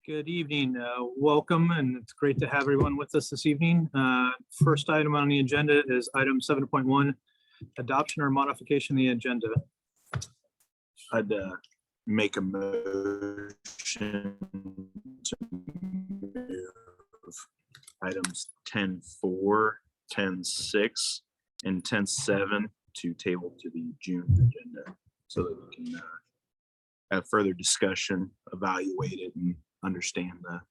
Good evening, welcome, and it's great to have everyone with us this evening. First item on the agenda is item 7.1, adoption or modification of the agenda. I'd make a motion to move items 10.4, 10.6, and 10.7 to table to the June agenda so that we can have further discussion, evaluate it, and understand the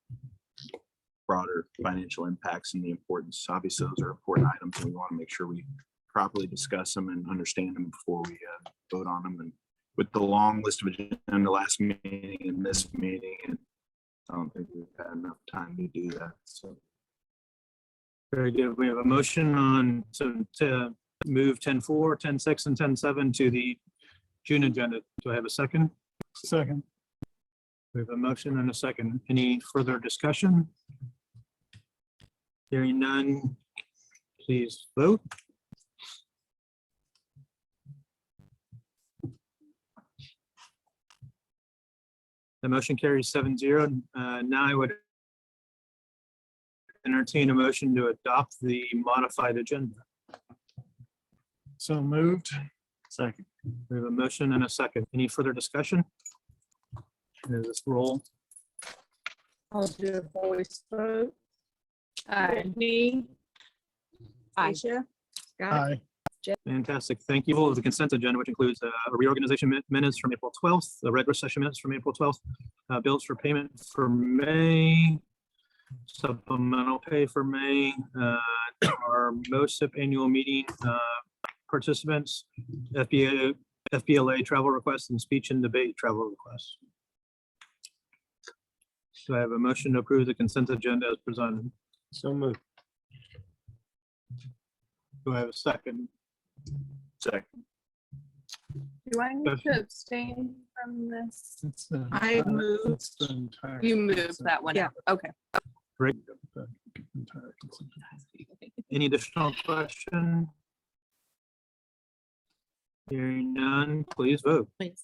broader financial impacts and the importance. Obviously, those are important items, and we want to make sure we properly discuss them and understand them before we vote on them. And with the long list of agenda last meeting and this meeting, and I don't think we've had enough time to do that. So Very good. We have a motion on to move 10.4, 10.6, and 10.7 to the June agenda. Do I have a second? Second. We have a motion and a second. Any further discussion? Hearing none, please vote. The motion carries 7-0. Now I would entertain a motion to adopt the modified agenda. So moved. Second. We have a motion and a second. Any further discussion? Is this roll? I'll do a voice vote. Me. Aye. Aisha? Scott? Aye. Fantastic. Thank you. All of the consent agenda, which includes a reorganization minutes from April 12th, the regular session minutes from April 12th, bills for payment for May, supplemental pay for May, our MOSIP annual meeting participants, FBLA travel requests, and speech and debate travel requests. Do I have a motion to approve the consent agenda as presented? So moved. Do I have a second? second. Do I need to abstain from this? I moved. You moved that one. Yeah. Okay. Great. Any additional question? Hearing none, please vote. Please.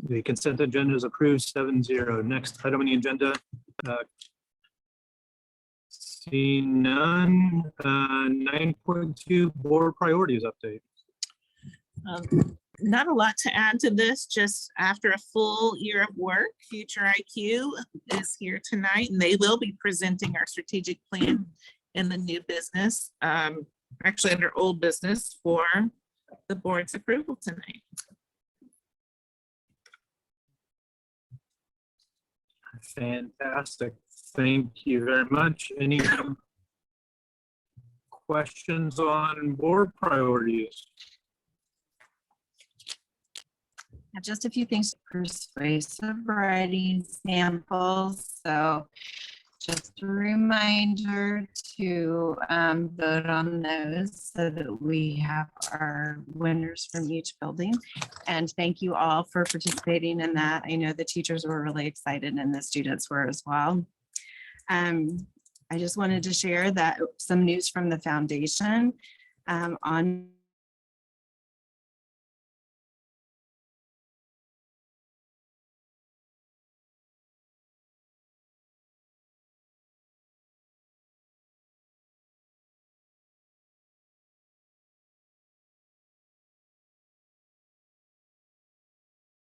The consent agenda is approved 7-0. Next item on the agenda. Seeing none, 9.2 board priorities update. Not a lot to add to this, just after a full year of work, Future IQ is here tonight and they will be presenting our strategic plan in the new business, actually under old business for the board's approval tonight. Fantastic. Thank you very much. Any questions on board priorities? Just a few things. Persuasive writing samples. So just a reminder to vote on those so that we have our winners from each building. And thank you all for participating in that. I know the teachers were really excited and the students were as well. I just wanted to share that some news from the foundation on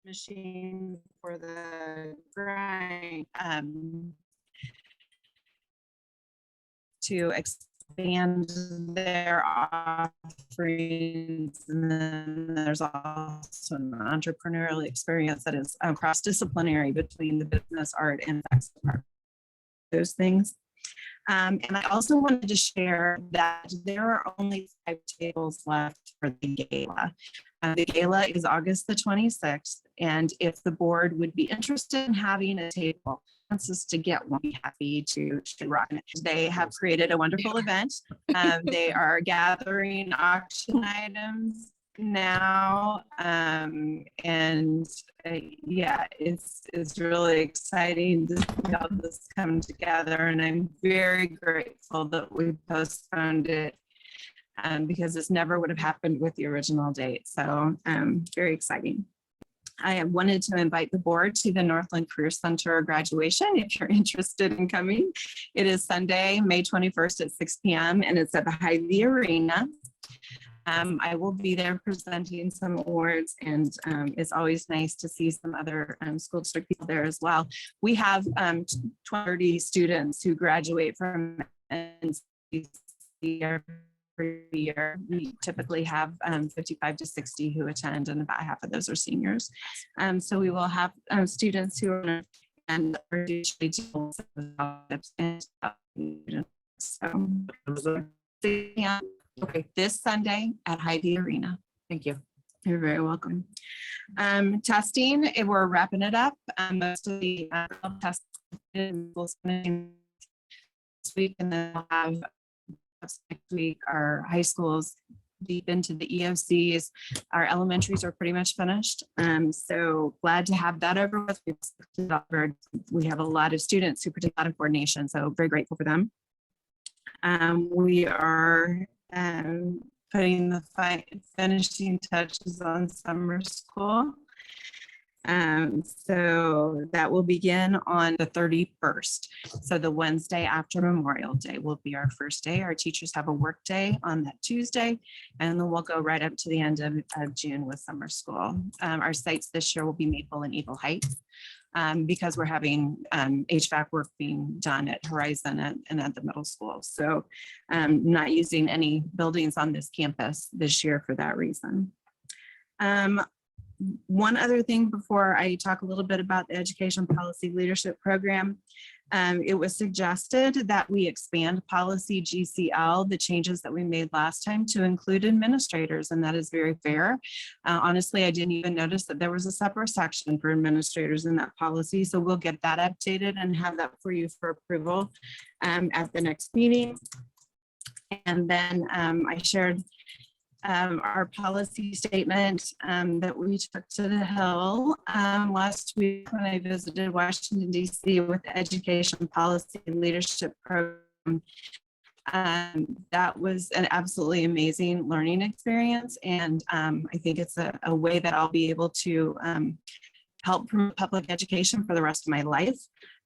machine for the grind to expand their offerings. And then there's also an entrepreneurial experience that is cross-disciplinary between the business, art, and those things. And I also wanted to share that there are only 5 tables left for the gala. The gala is August the 26th, and if the board would be interested in having a table, wants us to get one, be happy to run it. They have created a wonderful event. They are gathering auction items now. And yeah, it's really exciting to see all this come together. And I'm very grateful that we postponed it because this never would have happened with the original date. So very exciting. I have wanted to invite the board to the Northland Career Center graduation if you're interested in coming. It is Sunday, May 21st at 6 p.m. and it's at the Hy-Vee Arena. I will be there presenting some awards, and it's always nice to see some other school district people there as well. We have 20 students who graduate from NCC every year. We typically have 55 to 60 who attend, and about half of those are seniors. So we will have students who are and are usually so yeah. Okay, this Sunday at Hy-Vee Arena. Thank you. You're very welcome. Testing, we're wrapping it up. Most of the testing this week, and then we'll have next week our high schools deep into the EOCs. Our elementaries are pretty much finished. So glad to have that over with. We have a lot of students who participate in coordination, so very grateful for them. We are putting the finishing touches on summer school. So that will begin on the 31st. So the Wednesday after Memorial Day will be our first day. Our teachers have a work day on that Tuesday, and then we'll go right up to the end of June with summer school. Our sites this year will be Maple and Eagle Heights. Because we're having HVAC work being done at Horizon and at the middle school. So not using any buildings on this campus this year for that reason. One other thing before I talk a little bit about the Education Policy Leadership Program, it was suggested that we expand policy GCL, the changes that we made last time, to include administrators, and that is very fair. Honestly, I didn't even notice that there was a separate section for administrators in that policy, so we'll get that updated and have that for you for approval at the next meeting. And then I shared our policy statement that we took to the Hill last week when I visited Washington, D.C. with the Education Policy Leadership Program. That was an absolutely amazing learning experience. And I think it's a way that I'll be able to help promote public education for the rest of my life.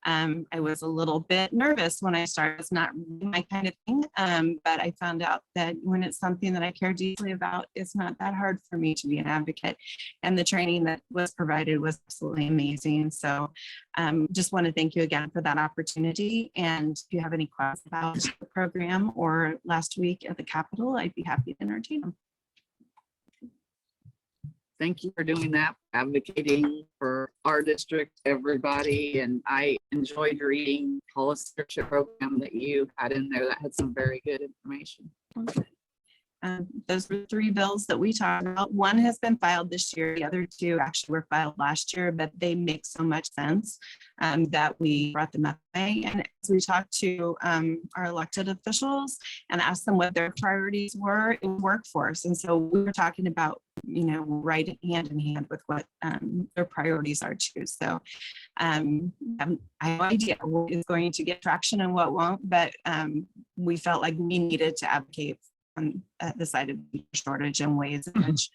I was a little bit nervous when I started. It's not really my kind of thing, but I found out that when it's something that I care deeply about, it's not that hard for me to be an advocate. And the training that was provided was absolutely amazing. So just want to thank you again for that opportunity. And if you have any questions about the program or last week at the Capitol, I'd be happy to entertain them. Thank you for doing that, advocating for our district, everybody. And I enjoyed reading the policy leadership program that you had in there that had some very good information. Those were 3 bills that we talked about. One has been filed this year. The other 2 actually were filed last year, but they make so much sense that we brought them up. And as we talked to our elected officials and asked them what their priorities were, it worked for us. And so we were talking about, you know, right hand in hand with what their priorities are too. So I have no idea what is going to get traction and what won't, but we felt like we needed to advocate on the side of the shortage and ways in which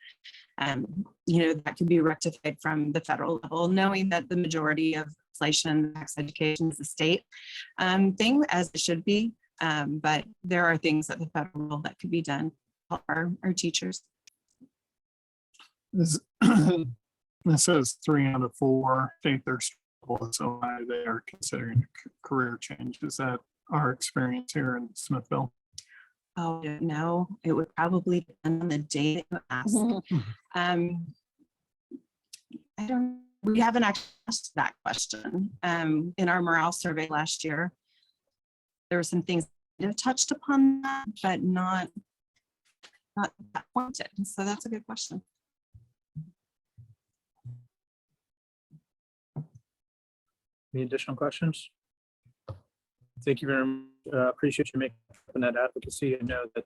you know, that could be rectified from the federal level, knowing that the majority of legislation, tax education is a state thing, as it should be. But there are things at the federal level that could be done for our teachers. This says 3 out of 4 think they're struggling, so why they are considering a career change. Is that our experience here in Smithville? Oh, no, it would probably depend on the day that you ask. I don't, we haven't actually asked that question. In our morale survey last year, there were some things that have touched upon that, but not that pointed. So that's a good question. Any additional questions? Thank you very much. Appreciate you making that advocacy. I know that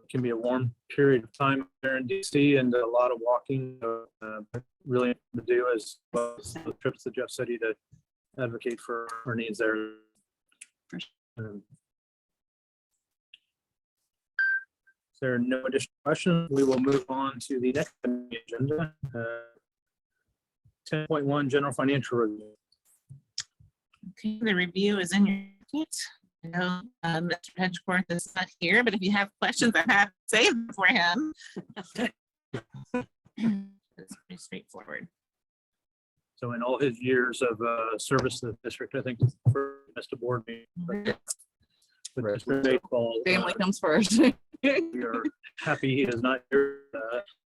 Can be a warm period of time there in DC and a lot of walking. Really to do as well as the trips that Jeff said he to advocate for our needs there. Um, If there are no additional questions, we will move on to the next item on the agenda. 10.1 General Financial Review. Okay, the review is in your packet. I know Mr. Hedgeworth is not here, but if you have questions, I have saved them for him. It's pretty straightforward. So in all his years of service to the district, I think for Mr. Board meeting. With Mr. Bakewell, Family comes first. we are happy he is not here.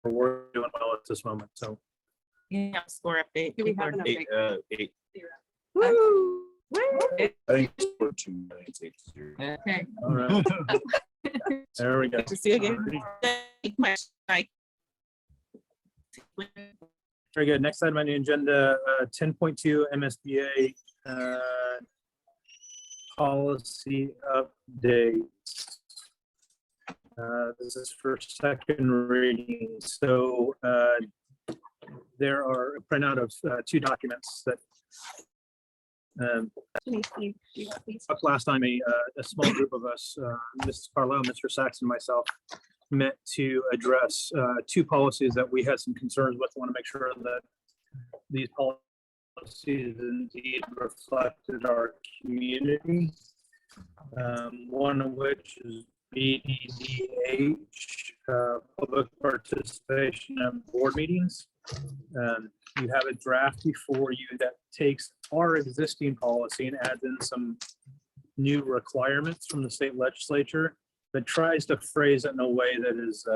We're doing well at this moment. So Yeah, score update. Do we have an Eight, update? 8. Woo! I think it's 14, 8-0. Okay, all right. There we go. good to see you again. Like, Very good. Next item on the agenda, 10.2 MSBA policy update. This is for second reading. So there are a printout of 2 documents that talked last time. A small group of us, Mrs. Carlisle, Mr. Sachs, and myself, met to address 2 policies that we had some concerns with. Want to make sure that these policies indeed reflected our community. One of which is BDDH, public participation at board meetings. You have a draft before you that takes our existing policy and adds in some new requirements from the state legislature, but tries to phrase it in a way that is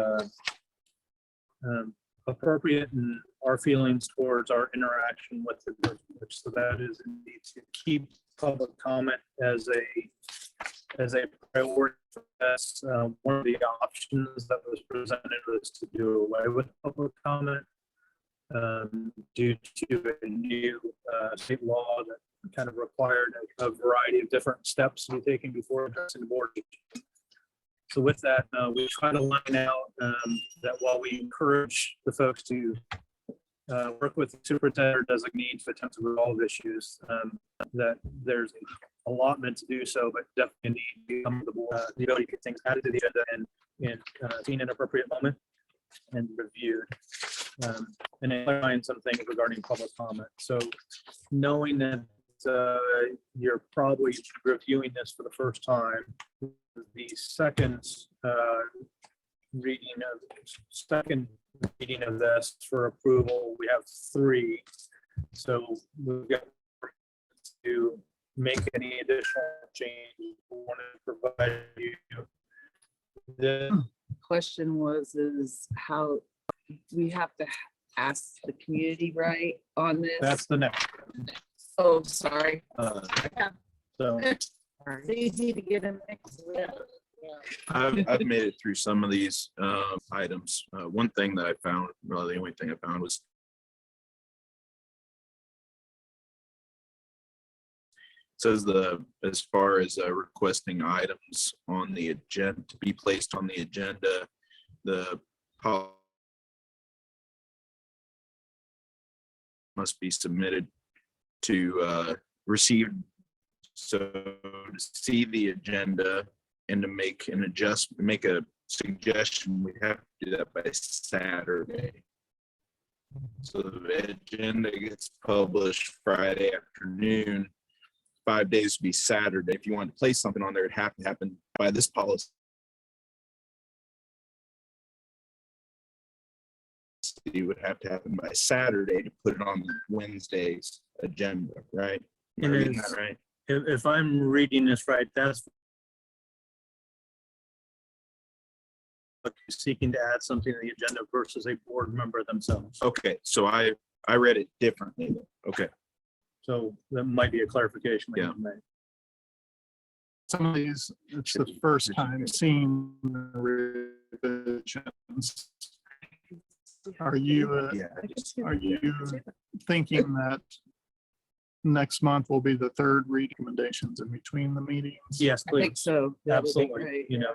appropriate in our feelings towards our interaction with the group. So that is indeed to keep public comment as a priority. That's one of the options that was presented was to do away with public comment due to a new state law that kind of required a variety of different steps to be taken before addressing the board. So with that, we try to line out that while we encourage the folks to work with the superintendent or designee to attempt to resolve issues, that there's allotment to do so, but definitely need to come to the board, the ability to get things added to the agenda and seen in an appropriate moment and reviewed. And then find some things regarding public comment. So knowing that you're probably reviewing this for the first time, the second reading of this for approval, we have 3. So we've got to make any additional changes. We want to provide you the Question is how we have to ask the community, right, on this? that's the next. Oh, sorry. So It's easy to get a mix with. I've made it through some of these items. One thing that I found, well, the only thing I found was says as far as requesting items on the agenda to be placed on the agenda, the must be submitted to receive, so to see the agenda and to make an adjustment, make a suggestion, we have to do that by Saturday. So the agenda gets published Friday afternoon. 5 days would be Saturday. If you want to place something on there, it'd have to happen by this policy. It would have to happen by Saturday to put it on Wednesday's agenda, right? Am I reading that right? if I'm reading this right, that's seeking to add something to the agenda versus a board member themselves. Okay, so I read it differently. Then. Okay, So that might be a clarification. we Yeah. need to make. Some of these, it's the first time seeing the revisions. Are you yeah. thinking that next month will be the 3rd read recommendations in between the meetings? Yes, I think please. so. That would be Absolutely. great. You know,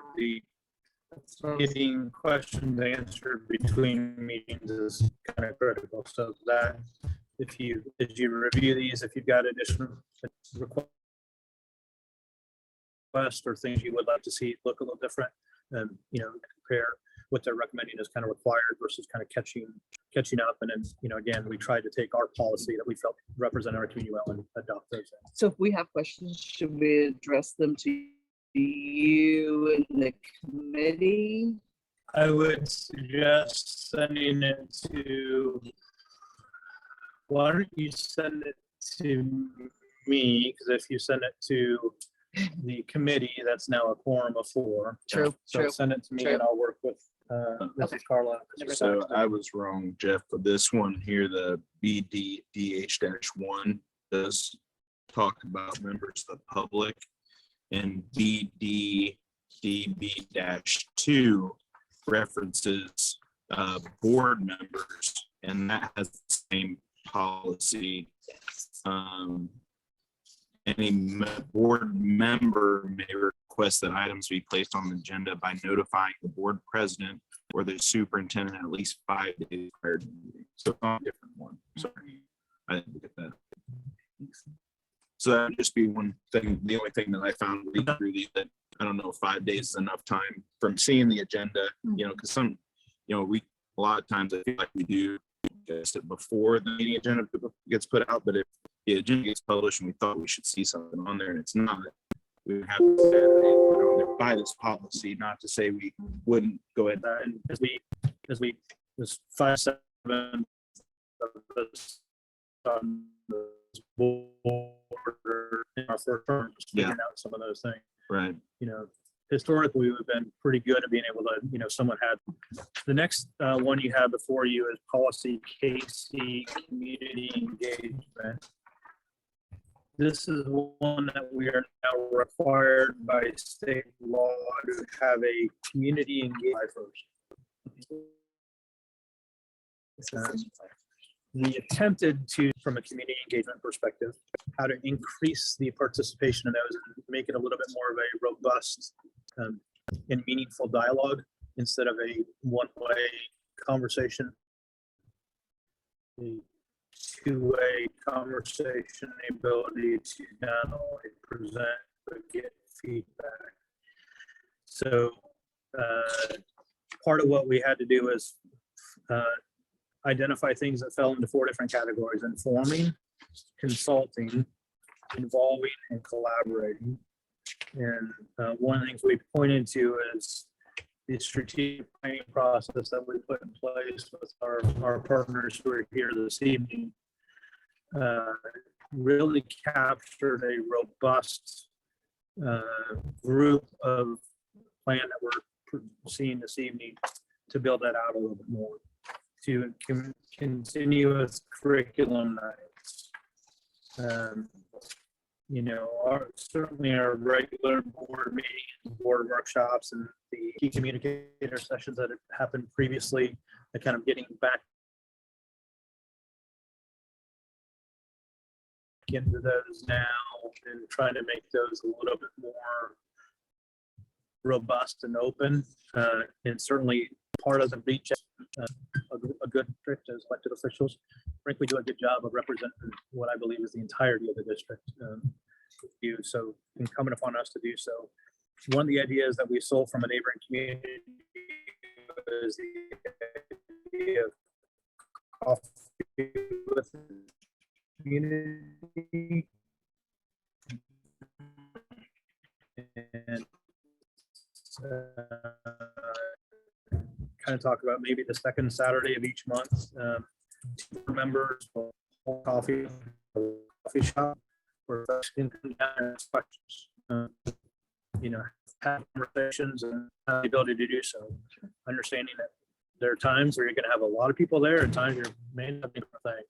getting questions answered between meetings is kind of critical. So that if you, as you review these, if you've got additional requests or things you would like to see look a little different, you know, compare what they're recommending is kind of required versus kind of catching up. And then, you know, again, we tried to take our policy that we felt represented our community well and adopt those. So if we have questions, should we address them to you and the committee? I would suggest sending it to, why don't you send it to me? Because if you send it to the committee, that's now a quorum of 4. True, So true, send it to me true. and I'll work with Mrs. Carla. and Mr. So Saxton. I was wrong, Jeff, for this one here, the BDDH-1 does talk about members of the public, and BDDB-2 references board members, and that has the same policy. Any board member may request that items be placed on the agenda by notifying the board president or the superintendent at least 5 days prior to the meeting. So it's on a different one. Sorry, I didn't look at that. So that would just be one thing, the only thing that I found reading through these, that I don't know if 5 days is enough time from seeing the agenda, you know, because some, you know, a lot of times I feel like we do just it before the meeting agenda gets put out, but if the agenda gets published and we thought we should see something on there and it's not, we would have to say, you know, by this policy, not to say we wouldn't go ahead. And as we, there's 5, 7 of us on this board in our first term, just figuring out some of those things. Right. You know, historically, we've been pretty good at being able to, you know, someone had, the next one you have before you is policy KC, community engagement. This is one that we are now required by state law to have a community engagement first. We attempted to, from a community engagement perspective, how to increase the participation in those and make it a little bit more of a robust and meaningful dialogue instead of a one-way conversation. The two-way conversation, the ability to not only present but get feedback. So part of what we had to do is identify things that fell into 4 different categories: informing, consulting, involving, and collaborating. And one of the things we pointed to is the strategic planning process that we put in place with our partners who are here this evening. Really captured a robust group of plan that we're seeing this evening to build that out a little bit more. To continuous curriculum nights. You know, certainly our regular board meetings, board workshops, and the key communicator sessions that have happened previously, and kind of getting back into those now and trying to make those a little bit more robust and open. And certainly part of the reach, a good district as elected officials, frankly, do a good job of representing what I believe is the entirety of the district. So incumbent upon us to do so. One of the ideas that we sold from a neighboring community is the idea of coffee with the community. And kind of talk about maybe the second Saturday of each month. Members will hold coffee shop where folks can come down and ask questions. You know, have conversations and have the ability to do so. Understanding that there are times where you're going to have a lot of people there, and times you may not be a thing.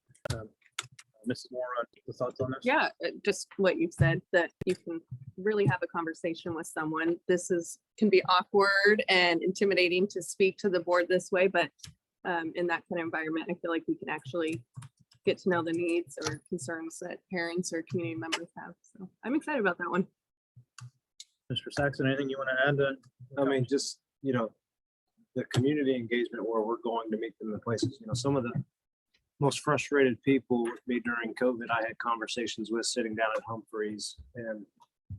Mrs. Moore, the thoughts on this? Yeah, just what you've said, that you can really have a conversation with someone. This can be awkward and intimidating to speak to the board this way, but in that kind of environment, I feel like we can actually get to know the needs or concerns that parents or community members have. So I'm excited about that one. Mr. Saxon, anything you want to add? I mean, just you know, the community engagement where we're going to meet them in places, you know, some of the most frustrated people with me during COVID, I had conversations with sitting down at Humphreys. And,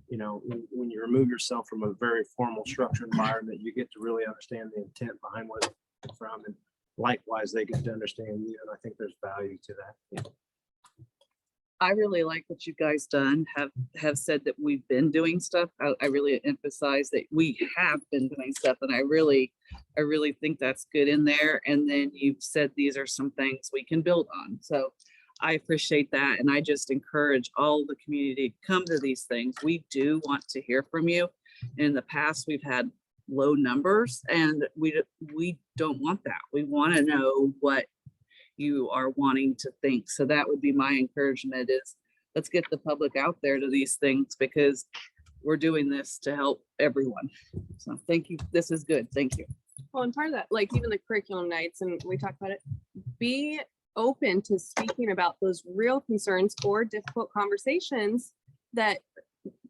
you know, when you remove yourself from a very formal structured environment, you get to really understand the intent behind what it's from. And likewise, they get to understand you. And I think there's value to that. I really like what you guys done, have said that we've been doing stuff. I really emphasize that we have been doing stuff, and I really think that's good in there. And then you've said these are some things we can build on. So I appreciate that. And I just encourage all the community to come to these things. We do want to hear from you. In the past, we've had low numbers, and we don't want that. We want to know what you are wanting to think. So that would be my encouragement, is let's get the public out there to these things, because we're doing this to help everyone. So thank you. This is good. Thank you. Well, and part of that, like even the curriculum nights, and we talked about it, be open to speaking about those real concerns or difficult conversations that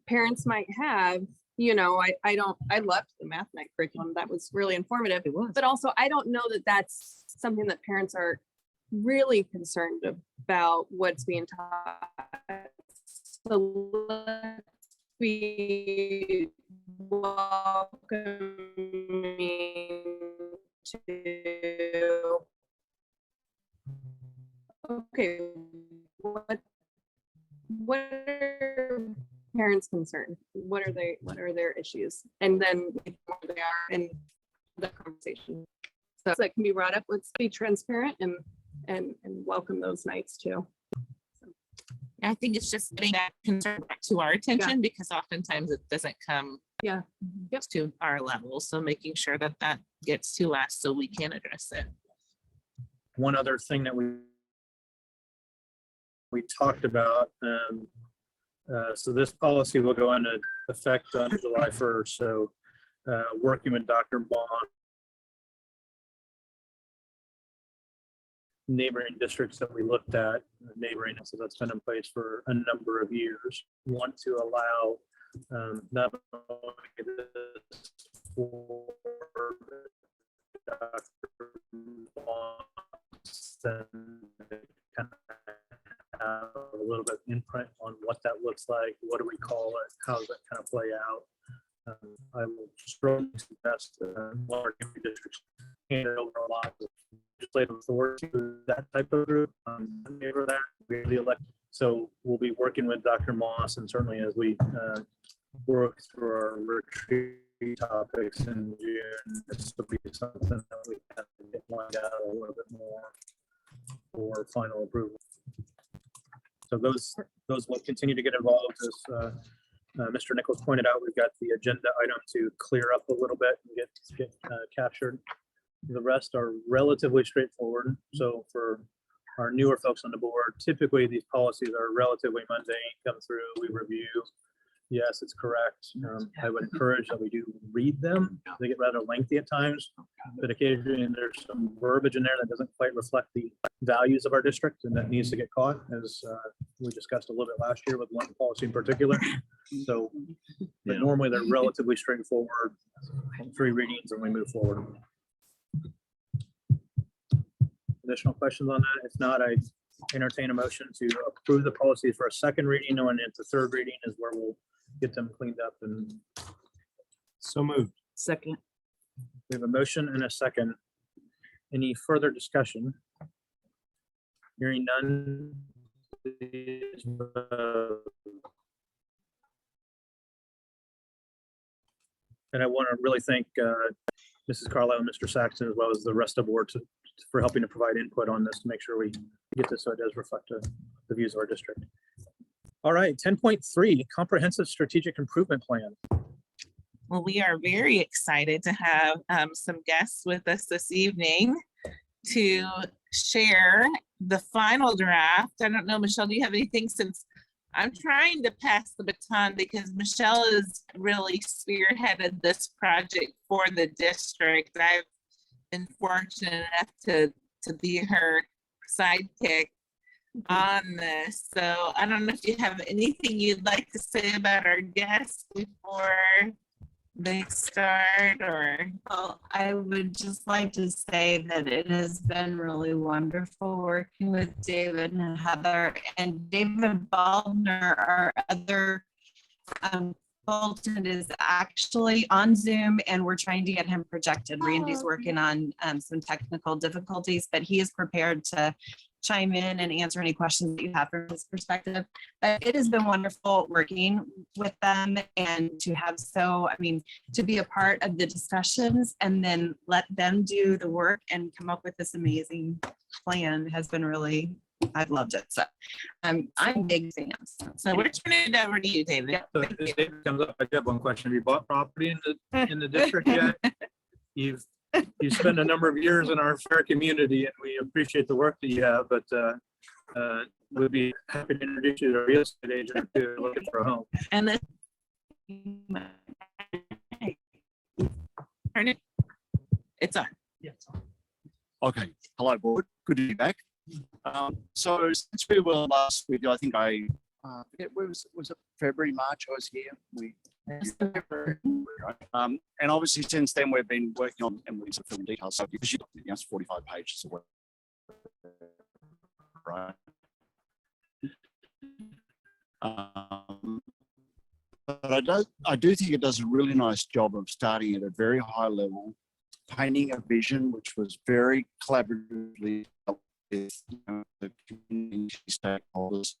parents might have. You know, I loved the math night curriculum. That was really informative. It was. But also, I don't know that that's something that parents are really concerned about, what's being taught. So let's be welcoming to, okay, what are parents concerned? What are their issues? And then where they are in the conversation. So that can be brought up. Let's be transparent and welcome those nights too. I think it's just getting that concern back to our attention, because oftentimes it doesn't come Yeah. Yep. to our level. So making sure that that gets to us so we can address it. One other thing that we talked about, so this policy will go into effect on July 1st. So working with Dr. Bond, neighboring districts that we looked at, neighboring, so that's been in place for a number of years, want to allow not only this for Dr. Bond's, then kind of have a little bit of input on what that looks like, what do we call it, how does that kind of play out. I will strongly suggest one or two districts hand it over a lot of legislative authority to that type of group. In favor of that, we're the elect. So we'll be working with Dr. Moss, and certainly as we work through our retreat topics in June, this will be something that we have to get lined out a little bit more for final approval. So those will continue to get involved. As Mr. Nichols pointed out, we've got the agenda item to clear up a little bit and get captured. The rest are relatively straightforward. So for our newer folks on the board, typically these policies are relatively mundane, come through, we review. Yes, it's correct. I would encourage that we do read them. They get rather lengthy at times, but occasionally there's some verbiage in there that doesn't quite reflect the values of our district, and that needs to get caught, as we discussed a little bit last year with one policy in particular. So, but normally they're relatively straightforward, 3 readings, and we move forward. Additional questions on that? If not, I entertain a motion to approve the policy for a second reading, and into third reading is where we'll get them cleaned up. And So moved. Second. we have a motion and a second. Any further discussion? Hearing none. Please vote. And I want to really thank Mrs. Carlisle and Mr. Saxon, as well as the rest of the board, for helping to provide input on this to make sure we get this so it does reflect the views of our district. All right, 10.3, comprehensive strategic improvement plan. Well, we are very excited to have some guests with us this evening to share the final draft. I don't know, Michelle, do you have anything, since I'm trying to pass the baton, because Michelle has really spearheaded this project for the district. I've been fortunate enough to be her sidekick on this. So I don't know if you have anything you'd like to say about our guests before they start or? Well, I would just like to say that it has been really wonderful working with David and Heather and David Baldner, our other consultant, is actually on Zoom and we're trying to get him projected. Randy's working on some technical difficulties, but he is prepared to chime in and answer any questions that you have from his perspective. But it has been wonderful working with them and to have to be a part of the discussions and then let them do the work and come up with this amazing plan has been really, I've loved it. So I'm big fans. So we're turning it over to you, David. So if David comes up, I do have one question. Have you bought property in the district yet? You've spent a number of years in our fair community and we appreciate the work that you have, but we'd be happy to introduce you to a real estate agent if you're looking for a home. And then. Turn it. It's on. Okay, hello board, good to be back. So since we were last week, I think forget where was it February, March I was here. And obviously since then we've been working on and we've film details. So because it's 45 pages of work, right? But I do think it does a really nice job of starting at a very high level, painting a vision which was very collaboratively with the community stakeholders,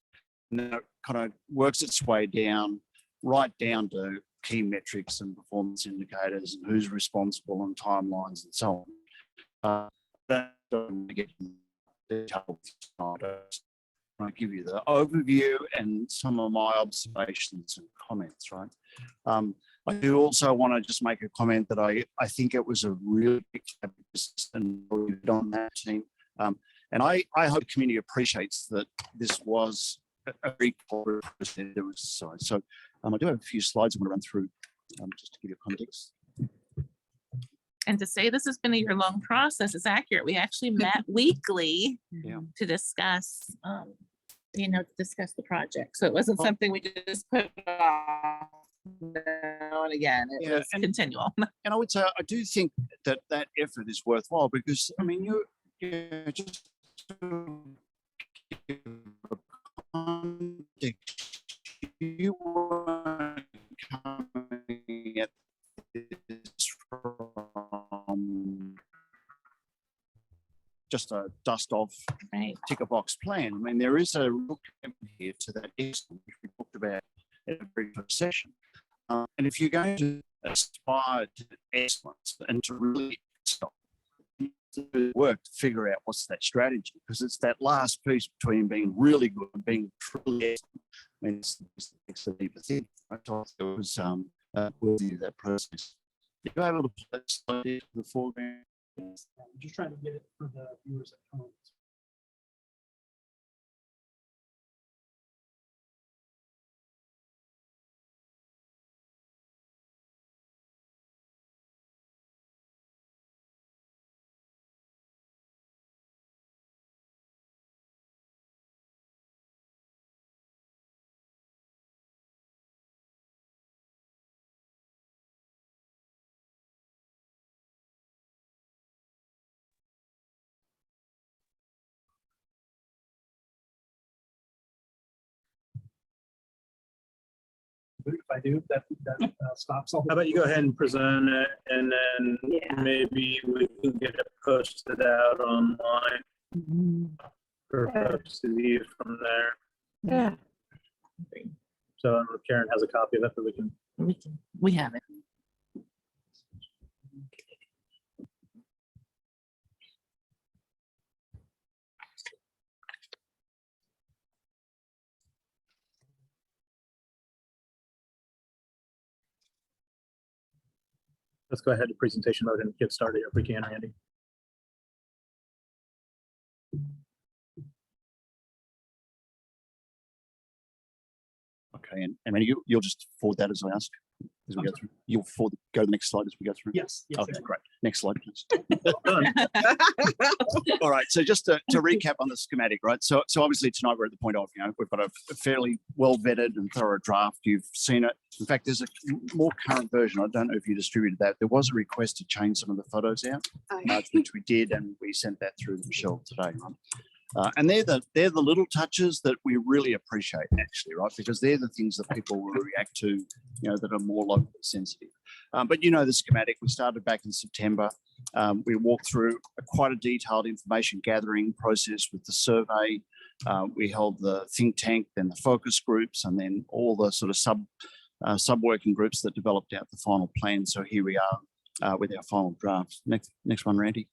and then it kind of works its way down, right down to key metrics and performance indicators and who's responsible and timelines and so on. That doesn't get into detail. I give you the overview and some of my observations and comments, right? I do also want to just make a comment that I think it was a really big and on that team. And I hope the community appreciates that this was a very collaborative process. So I do have a few slides I want to run through just to give you context. And to say this has been a year-long process is accurate. We actually met weekly to discuss, discuss the project. So it wasn't something we just put off now and again. It was continual. And I would say I do think that effort is worthwhile because I mean you're just you weren't coming at this from just a dust off ticker box plan. I mean, there is a real commitment here to that excellence which we talked about in the previous session. And if you're going to aspire to excellence and to really stop work to figure out what's that strategy, because it's that last piece between being really good and being truly excellent. I mean, it's a deeper thing. I thought it was worthy of that process. You're able to put that slide into the foreground. I'm just trying to get it for the viewers at home. If I do, that stops. How about you go ahead and present it, and then maybe we can get it posted out online for folks to view from there. Yeah. So Karen has a copy of it that we can. We have it. Let's go ahead to presentation mode and get started if we can, Randy. Okay, and you'll just forward that as I ask. as we go through. You'll go to the next slide as we go through. Yes. Okay, great. Next slide, please. All right. So just to recap on the schematic, right? So obviously tonight we're at the point of, we've got a fairly well vetted and thorough draft. You've seen it. In fact, there's a more current version. I don't know if you distributed that. There was a request to change some of the photos out, which we did, and we sent that through to Michelle today, right? And they're the little touches that we really appreciate, actually, right? Because they're the things that people will react to, that are more locally sensitive. But the schematic, we started back in September. We walked through quite a detailed information gathering process with the survey. We held the think tank, then the focus groups, and then all the sort of sub-working groups that developed out the final plan. So here we are with our final draft. Next one, Randy.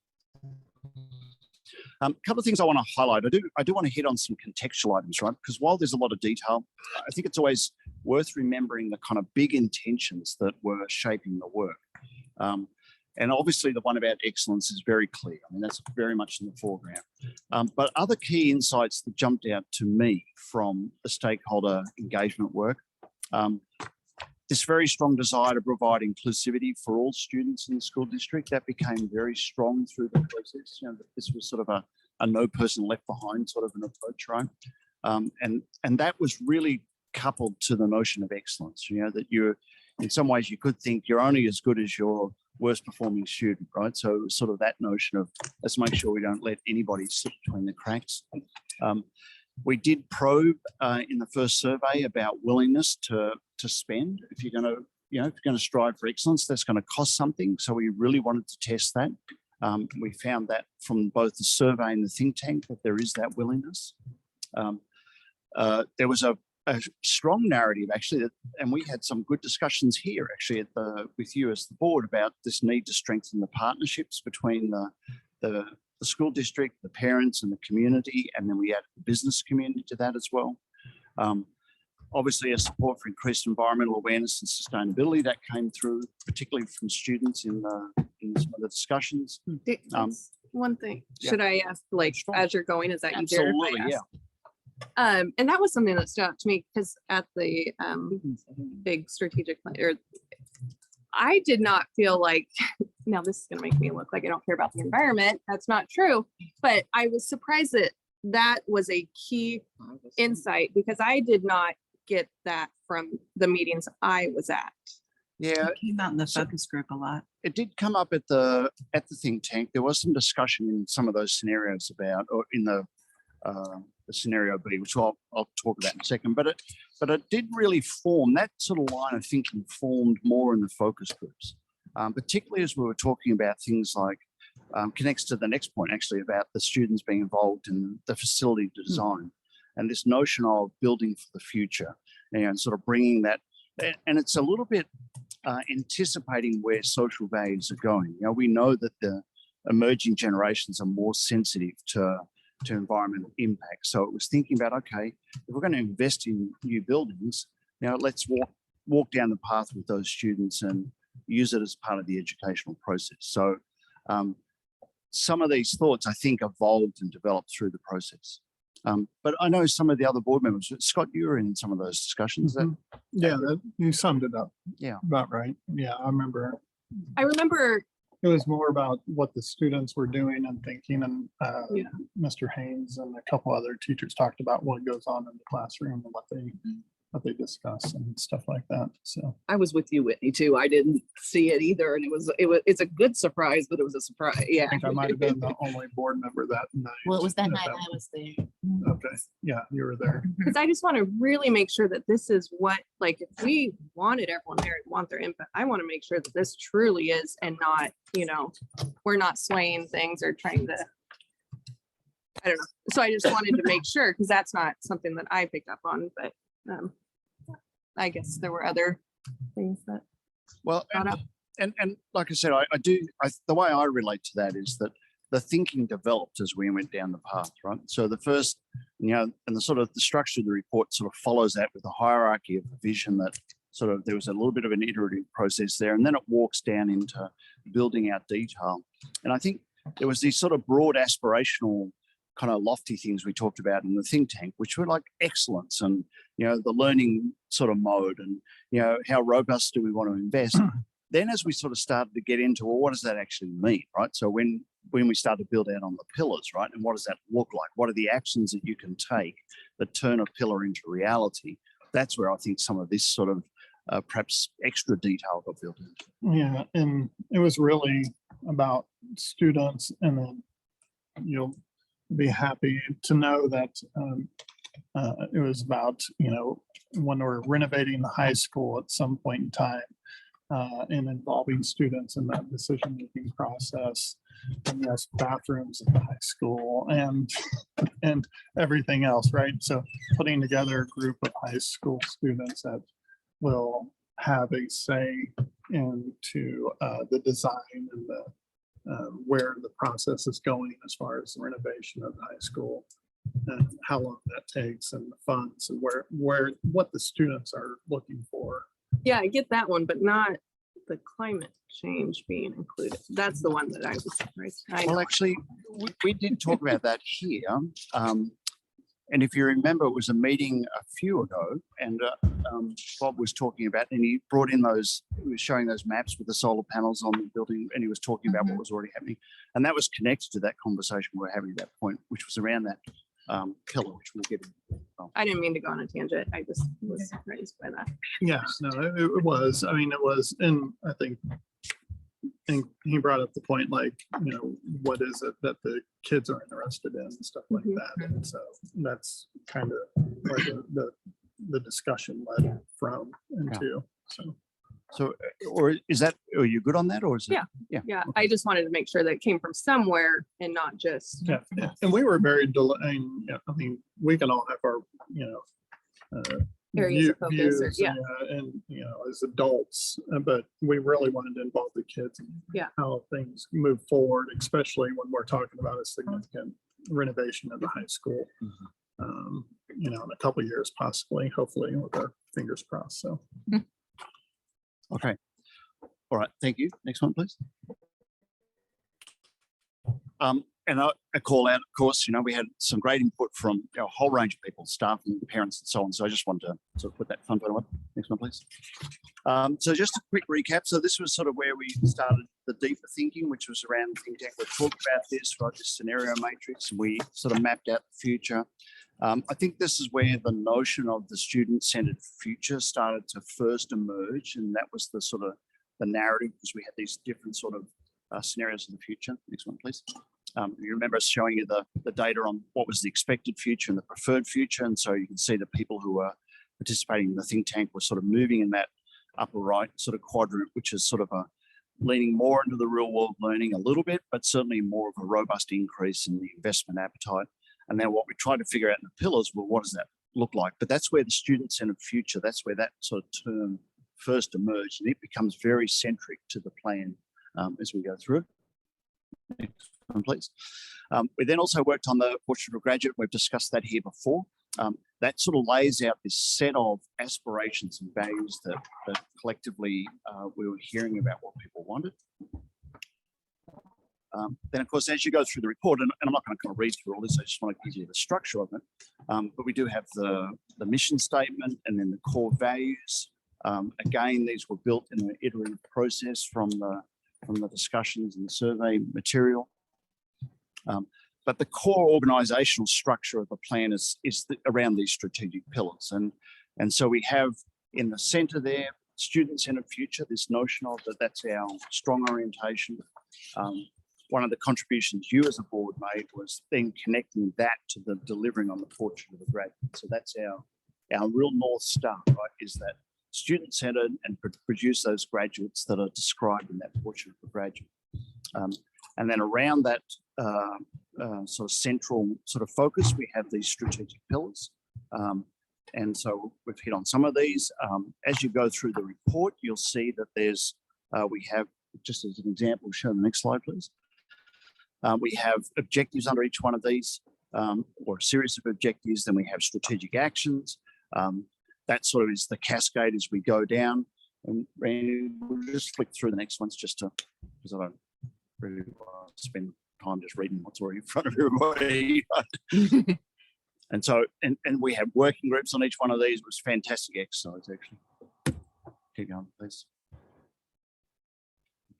A couple of things I want to highlight. I do want to hit on some contextual items, right? Because while there's a lot of detail, I think it's always worth remembering the kind of big intentions that were shaping the work. And obviously the one about excellence is very clear. I mean, that's very much in the foreground. But other key insights that jumped out to me from the stakeholder engagement work, this very strong desire to provide inclusivity for all students in the school district, that became very strong through the process. That this was sort of a no person left behind sort of an approach, right? And that was really coupled to the notion of excellence, that you're, in some ways you could think you're only as good as your worst performing student, right? So sort of that notion of let's make sure we don't let anybody slip between the cracks. We did probe in the first survey about willingness to spend. If you're going to strive for excellence, that's going to cost something. So we really wanted to test that. We found that from both the survey and the think tank that there is that willingness. There was a strong narrative actually, and we had some good discussions here actually with you as the board about this need to strengthen the partnerships between the school district, the parents and the community, and then we added the business community to that as well. Obviously, a support for increased environmental awareness and sustainability that came through, particularly from students in some of the discussions. One thing, Yeah. should I ask, Sure. as you're going, is that easier? if I Absolutely, ask? yeah. And that was something that stood out to me because at the big strategic plan, I did not feel like, now this is going to make me look like I don't care about the environment. That's not true. But I was surprised that that was a key insight because I did not get that from the meetings I was at. Yeah, It came out in the focus group a lot. it did come up at the think tank. There was some discussion in some of those scenarios about, or in the scenario B, which I'll talk about in a second. But it did really form, that sort of line of thinking formed more in the focus groups, particularly as we were talking about things like connects to the next point actually about the students being involved in the facility design and this notion of building for the future and sort of bringing that. And it's a little bit anticipating where social values are going. We know that the emerging generations are more sensitive to environmental impact. So it was thinking about, okay, if we're going to invest in new buildings, let's walk down the path with those students and use it as part of the educational process. So some of these thoughts, I think, evolved and developed through the process. But I know some of the other board members, Scott, you were in some of those discussions. Yeah, you summed it up. Yeah. About right. Yeah, I remember it was more about what the students were doing and thinking, and Mr. Haynes and a couple other teachers talked about what goes on in the classroom and what they discuss and stuff like that. So I was with you, Whitney, too. I didn't see it either. And it's a good surprise, but it was a surprise. Yeah. I think I might have been the only board member that night. Well, it was that at night I was there. Okay, yeah, you were there. Because I just want to really make sure that this is what, if we wanted everyone there and want their input, I want to make sure that this truly is and not, we're not swaying things or trying to, I don't know. So I just wanted to make sure because that's not something that I picked up on, but I guess there were other things that. Well, brought up. and like I said, the way I relate to that is that the thinking developed as we went down the path, right? So the first, and the sort of the structure of the report sort of follows that with a hierarchy of the vision that sort of there was a little bit of an iterative process there, and then it walks down into building out detail. And I think there was these sort of broad aspirational kind of lofty things we talked about in the think tank, which were like excellence and, you know, the learning sort of mode and, you know, how robust do we want to invest? Then as we sort of started to get into, well, what does that actually mean, right? So when we start to build out on the pillars, right? And what does that look like? What are the actions that you can take that turn a pillar into reality? That's where I think some of this sort of perhaps extra detail got built in. Yeah, and it was really about students, and then you'll be happy to know that it was about, you know, when we're renovating the high school at some point in time, and involving students in that decision-making process. And yes, bathrooms at the high school and everything else, right? So putting together a group of high school students that will have a say into the design and the where the process is going as far as the renovation of the high school and how long that takes and the funds and what the students are looking for. Yeah, I get that one, but not the climate change being included. That's the one that I was surprised. Well, actually, we did talk about that here. And if you remember, it was a meeting a few ago, and Bob was talking about, and he brought in those, he was showing those maps with the solar panels on the building, and he was talking about what was already happening. And that was connected to that conversation we were having at that point, which was around that pillar, which we'll get into. I didn't mean to go on a tangent. I just was surprised by that. Yes, no, it was. I mean, it was, and I think he brought up the point, like, you know, what is it that the kids are interested in and stuff like that. And so that's kind of where the discussion led from and to. So, or is that, are you good on that, or is it? Yeah. Yeah. I just wanted to make sure that it came from somewhere and not just. Yeah, and we were very, I mean, we can all have our, you know, Areas of focus, views, yeah. and you know, as adults, but we really wanted to involve the kids in Yeah. how things move forward, especially when we're talking about a significant renovation of the high school. You know, in a couple of years, possibly, hopefully, with our fingers crossed. So, Okay. All right. Thank you. Next one, please. And a call out, of course, you know, we had some great input from a whole range of people, staff and parents and so on. So I just wanted to sort of put that fun photo up. Next one, please. So just a quick recap. So this was sort of where we started the deeper thinking, which was around think tank. We talked about this, right, this scenario matrix, and we sort of mapped out the future. I think this is where the notion of the student-centered future started to first emerge, and that was the sort of the narrative, because we had these different sort of scenarios of the future. Next one, please. You remember us showing you the data on what was the expected future and the preferred future, and so you can see the people who were participating in the think tank were sort of moving in that upper right sort of quadrant, which is sort of a leaning more into the real world learning a little bit, but certainly more of a robust increase in the investment appetite. And then what we tried to figure out in the pillars, well, what does that look like? But that's where the student-centered future, that's where that sort of term first emerged, and it becomes very centric to the plan as we go through. Next one, please. We then also worked on the portrait of a graduate. We've discussed that here before. That sort of lays out this set of aspirations and values that collectively we were hearing about what people wanted. Then, of course, as you go through the report, and I'm not going to kind of read through all this, I just want to give you the structure of it. But we do have the mission statement and then the core values. Again, these were built in an iterative process from the discussions and the survey material. But the core organizational structure of the plan is around these strategic pillars. And so we have in the center there, student-centered future, this notion of that's our strong orientation. One of the contributions you as a board made was then connecting that to the delivering on the portrait of a graduate. So that's our real North Star, right, is that student-centered and produce those graduates that are described in that portrait of a graduate. And then around that sort of central sort of focus, we have these strategic pillars. And so we've hit on some of these. As you go through the report, you'll see that there's, we have, just as an example, show the next slide, please. We have objectives under each one of these, or a series of objectives. Then we have strategic actions. That sort of is the cascade as we go down. And Randy, we'll just flick through the next ones just to, because I don't really want to spend time just reading what's already in front of everybody. And so, and we have working groups on each one of these. It was fantastic exercise, actually. Keep going, please.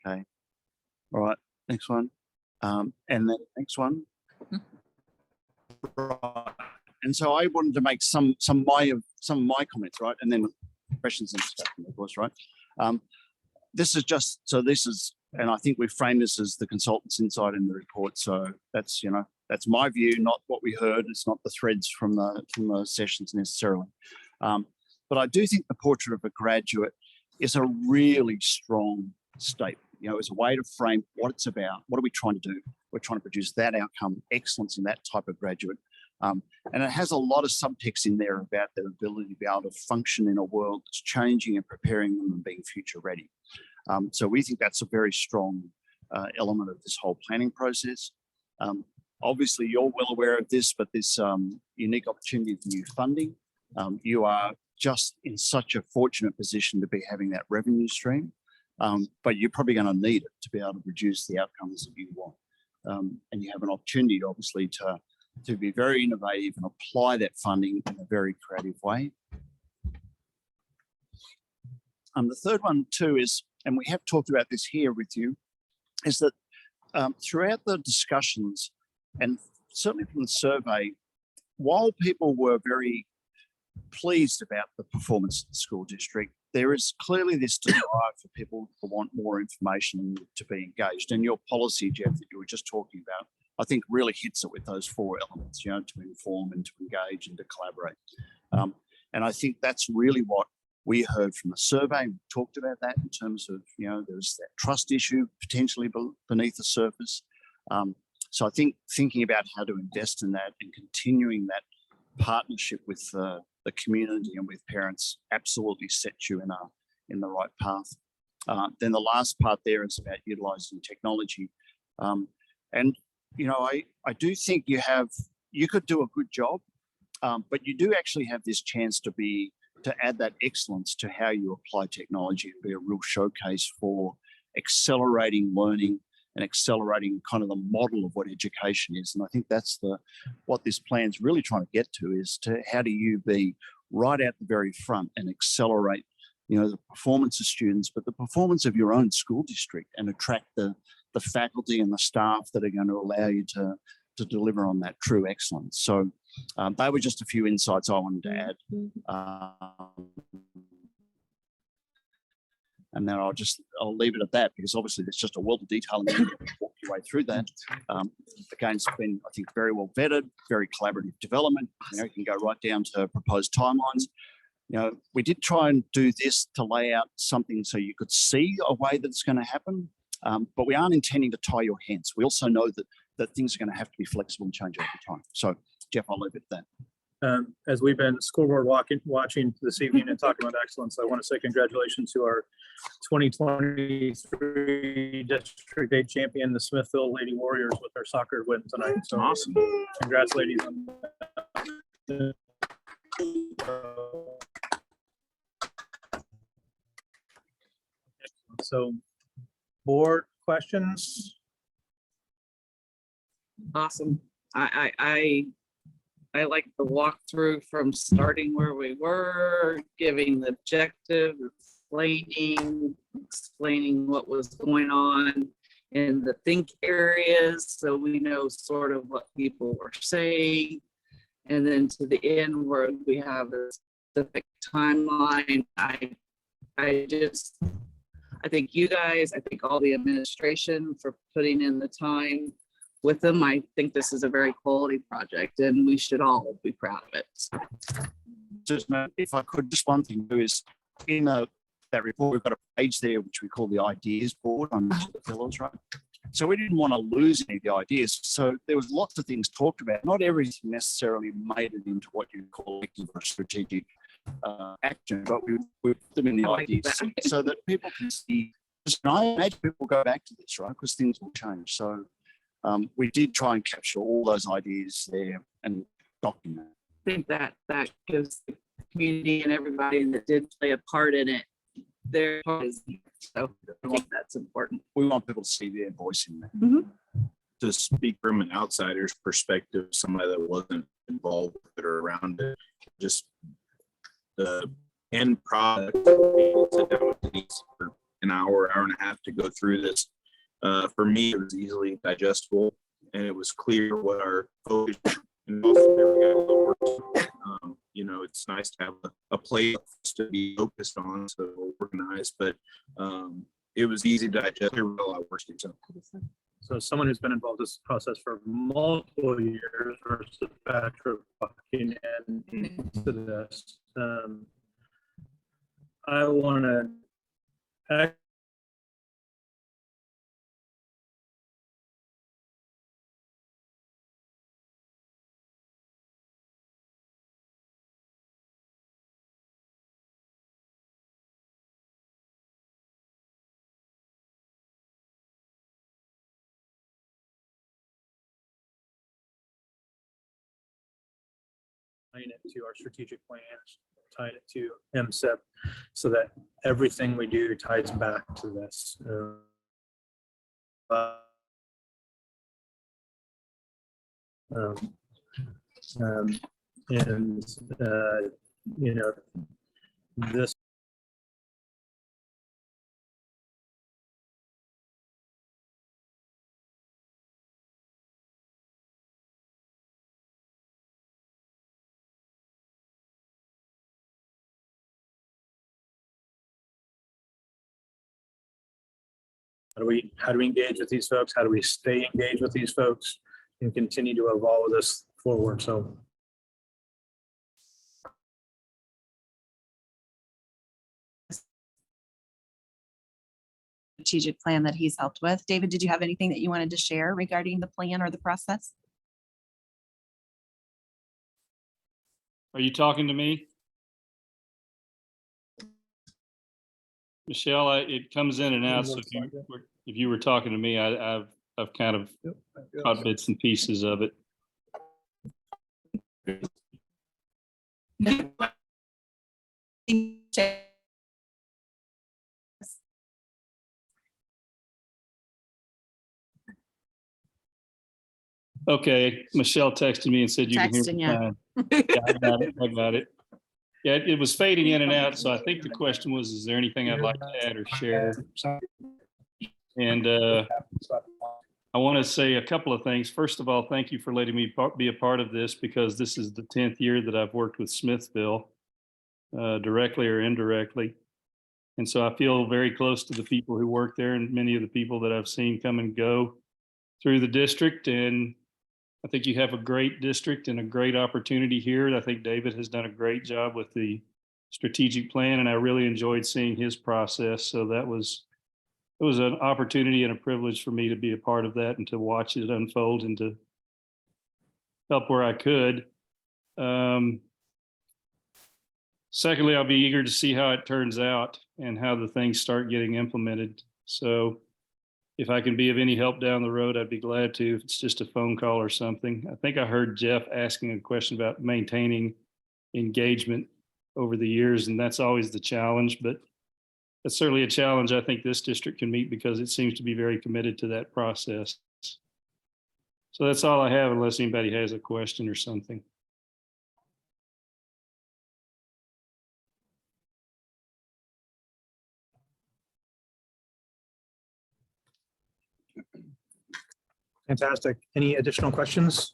Okay. All right, next one. And then next one. Right. And so I wanted to make some of my comments, right? And then questions and stuff, of course, right? This is just, so this is, and I think we framed this as the consultant's insight in the report. So that's, you know, that's my view, not what we heard. It's not the threads from the sessions necessarily. But I do think the portrait of a graduate is a really strong statement. You know, it's a way to frame what it's about. What are we trying to do? We're trying to produce that outcome, excellence in that type of graduate. And it has a lot of subtext in there about their ability to be able to function in a world that's changing and preparing them and being future ready. So we think that's a very strong element of this whole planning process. Obviously, you're well aware of this, but this unique opportunity of new funding, you are just in such a fortunate position to be having that revenue stream, but you're probably going to need it to be able to produce the outcomes that you want. And you have an opportunity, obviously, to be very innovative and apply that funding in a very creative way. The third one too is, and we have talked about this here with you, is that throughout the discussions and certainly from the survey, while people were very pleased about the performance of the school district, there is clearly this desire for people to want more information and to be engaged. And your policy, Jeff, that you were just talking about, I think really hits it with those four elements, you know, to inform and to engage and to collaborate. And I think that's really what we heard from the survey. We talked about that in terms of, you know, there's that trust issue potentially beneath the surface. So I think thinking about how to invest in that and continuing that partnership with the community and with parents absolutely sets you in the right path. Then the last part there is about utilising technology. And, you know, I do think you could do a good job, but you do actually have this chance to add that excellence to how you apply technology and be a real showcase for accelerating learning and accelerating kind of the model of what education is. And I think that's what this plan's really trying to get to, is to how do you be right at the very front and accelerate, you know, the performance of students, but the performance of your own school district, and attract the faculty and the staff that are going to allow you to deliver on that true excellence. So they were just a few insights I wanted to add. And then I'll leave it at that, because obviously there's just a world of detail and walk your way through that. Again, it's been, I think, very well vetted, very collaborative development. You know, you can go right down to proposed timelines. You know, we did try and do this to lay out something so you could see a way that it's going to happen, but we aren't intending to tie your hands. We also know that things are going to have to be flexible and change over time. So, Jeff, I'll leave it at that. As we've been school board watching this evening and talking about excellence, I want to say congratulations to our 2023 District 8 champion, the Smithville Lady Warriors, with their soccer win tonight. So Awesome. Congrats, ladies. So, board questions? Awesome. I like the walkthrough from starting where we were, giving the objective, explaining what was going on in the think areas, so we know sort of what people were saying. And then to the end where we have a specific timeline. I think you guys, I think all the administration for putting in the time with them. I think this is a very quality project and we should all be proud of it. Just if I could, just one thing is in that report, we've got a page there which we call the ideas board on each of the pillars, right? So we didn't want to lose any of the ideas. So there was lots of things talked about. Not everything necessarily made it into what you call active or strategic action, but we put them in the ideas so that people can see. I imagine people go back to this, right? Because things will change. So we did try and capture all those ideas there and document. I think that gives the community and everybody that did play a part in it their part. So I think that's important. We want people to see their voice in there. Mm-hmm. to speak from an outsider's perspective, somebody that wasn't involved with it or around it, just the end product, people sit down with these for an hour, hour and a half to go through this. For me, it was easily digestible, and it was clear what our focus and also there we got a little work. You know, it's nice to have a place to be focused on, so organized, but it was easy to digest. There were a lot of work to do. So as someone who's been involved in this process for multiple years versus Patrick walking into this, I want to tying it to our strategic plans, tying it to MSIP, so that everything we do ties back to this. And you know, this how do we engage with these folks? How do we stay engaged with these folks and continue to evolve this forward? So strategic plan that he's helped with. David, did you have anything that you wanted to share regarding the plan or the process? Are you talking to me? Michelle, it comes in and out, so if you were talking to me, I've kind of caught bits and pieces of it. Okay, Michelle texted me and said you can hear me Texting, yeah. fine. Yeah, I got it. I got it. Yeah, it was fading in and out, so I think the question was, is there anything I'd like to add or share? And I want to say a couple of things. First of all, thank you for letting me be a part of this, because this is the 10th year that I've worked with Smithville, directly or indirectly. And so I feel very close to the people who work there and many of the people that I've seen come and go through the district. And I think you have a great district and a great opportunity here. I think David has done a great job with the strategic plan, and I really enjoyed seeing his process. So it was an opportunity and a privilege for me to be a part of that and to watch it unfold and to help where I could. Secondly, I'll be eager to see how it turns out and how the things start getting implemented. So if I can be of any help down the road, I'd be glad to, if it's just a phone call or something. I think I heard Jeff asking a question about maintaining engagement over the years, and that's always the challenge, but that's certainly a challenge I think this district can meet, because it seems to be very committed to that process. So that's all I have, unless anybody has a question or something. fantastic. Any additional questions?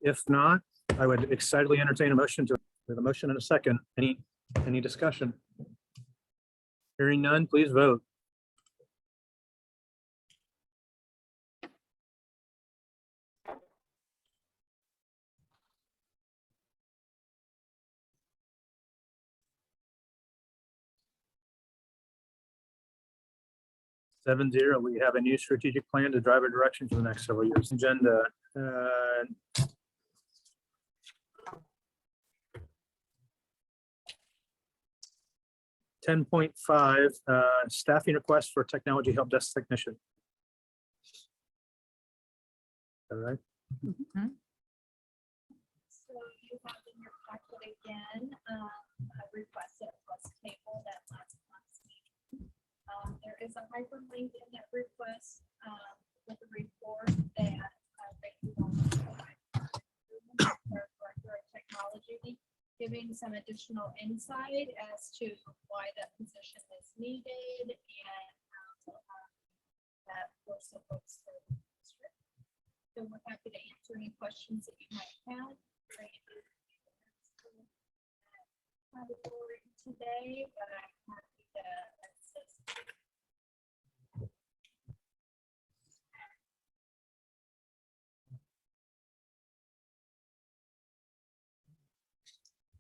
If not, I would excitedly entertain a motion with a motion and a second. Any discussion? Hearing none, please vote. Seven zero. We have a new strategic plan to drive our direction for the next several years. Agenda. 10.5, staffing request for technology help desk technician. All right. So you have in your packet again, a request that was tabled at last month's meeting. There is a hyperlink in that request with a report that some additional insight as to why that position is needed and that for some folks for the district. So we're happy to answer any questions that you might have. Category today, but I'm happy to assist.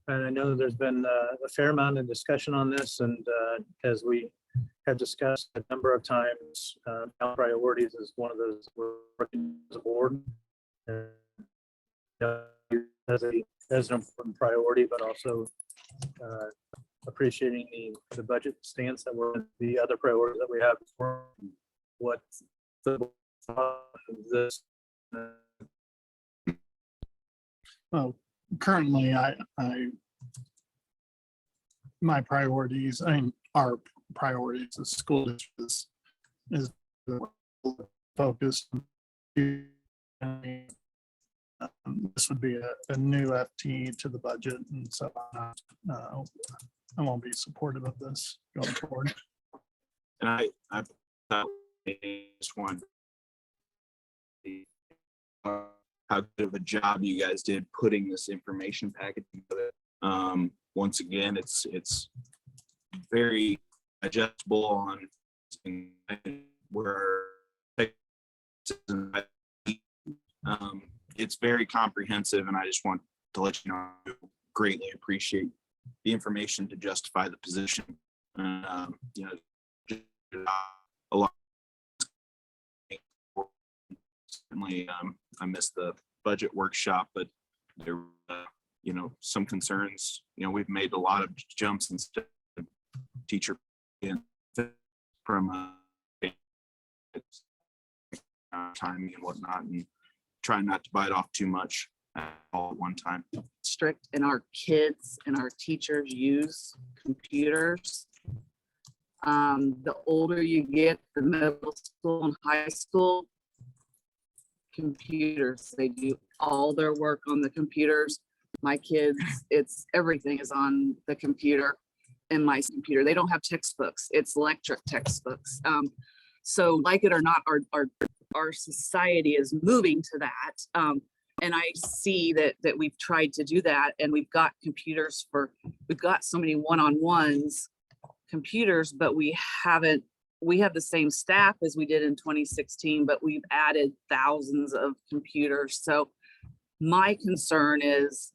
And I know there's been a fair amount of discussion on this, and as we have discussed a number of times, our priorities is one of those we're working as a board. And, as an important priority, but also appreciating the budget stance that we're the other priorities that we have for what the this. Well, currently, my priorities, our priorities as school districts is focused. This would be a new FTE to the budget, and so I won't be supportive of this going forward. And I thought just one how good of a job you guys did putting this information package together. Once again, it's very adjustable on where it's very comprehensive, and I just want to let you know I greatly appreciate the information to justify the position. You know, just a lot. Certainly, I missed the budget workshop, but there, you know, some concerns. You know, we've made a lot of jumps in teacher from timing and whatnot, and trying not to bite off too much all at one time. Strict, and our kids and our teachers use computers. The older you get, the middle school and high school, computers, they do all their work on the computers. My kids, everything is on the computer. In my computer, they don't have textbooks, it's electric textbooks. So like it or not, our society is moving to that. And I see that we've tried to do that, and we've got computers we've got so many one-on-ones computers, but we have the same staff as we did in 2016, but we've added thousands of computers. So my concern is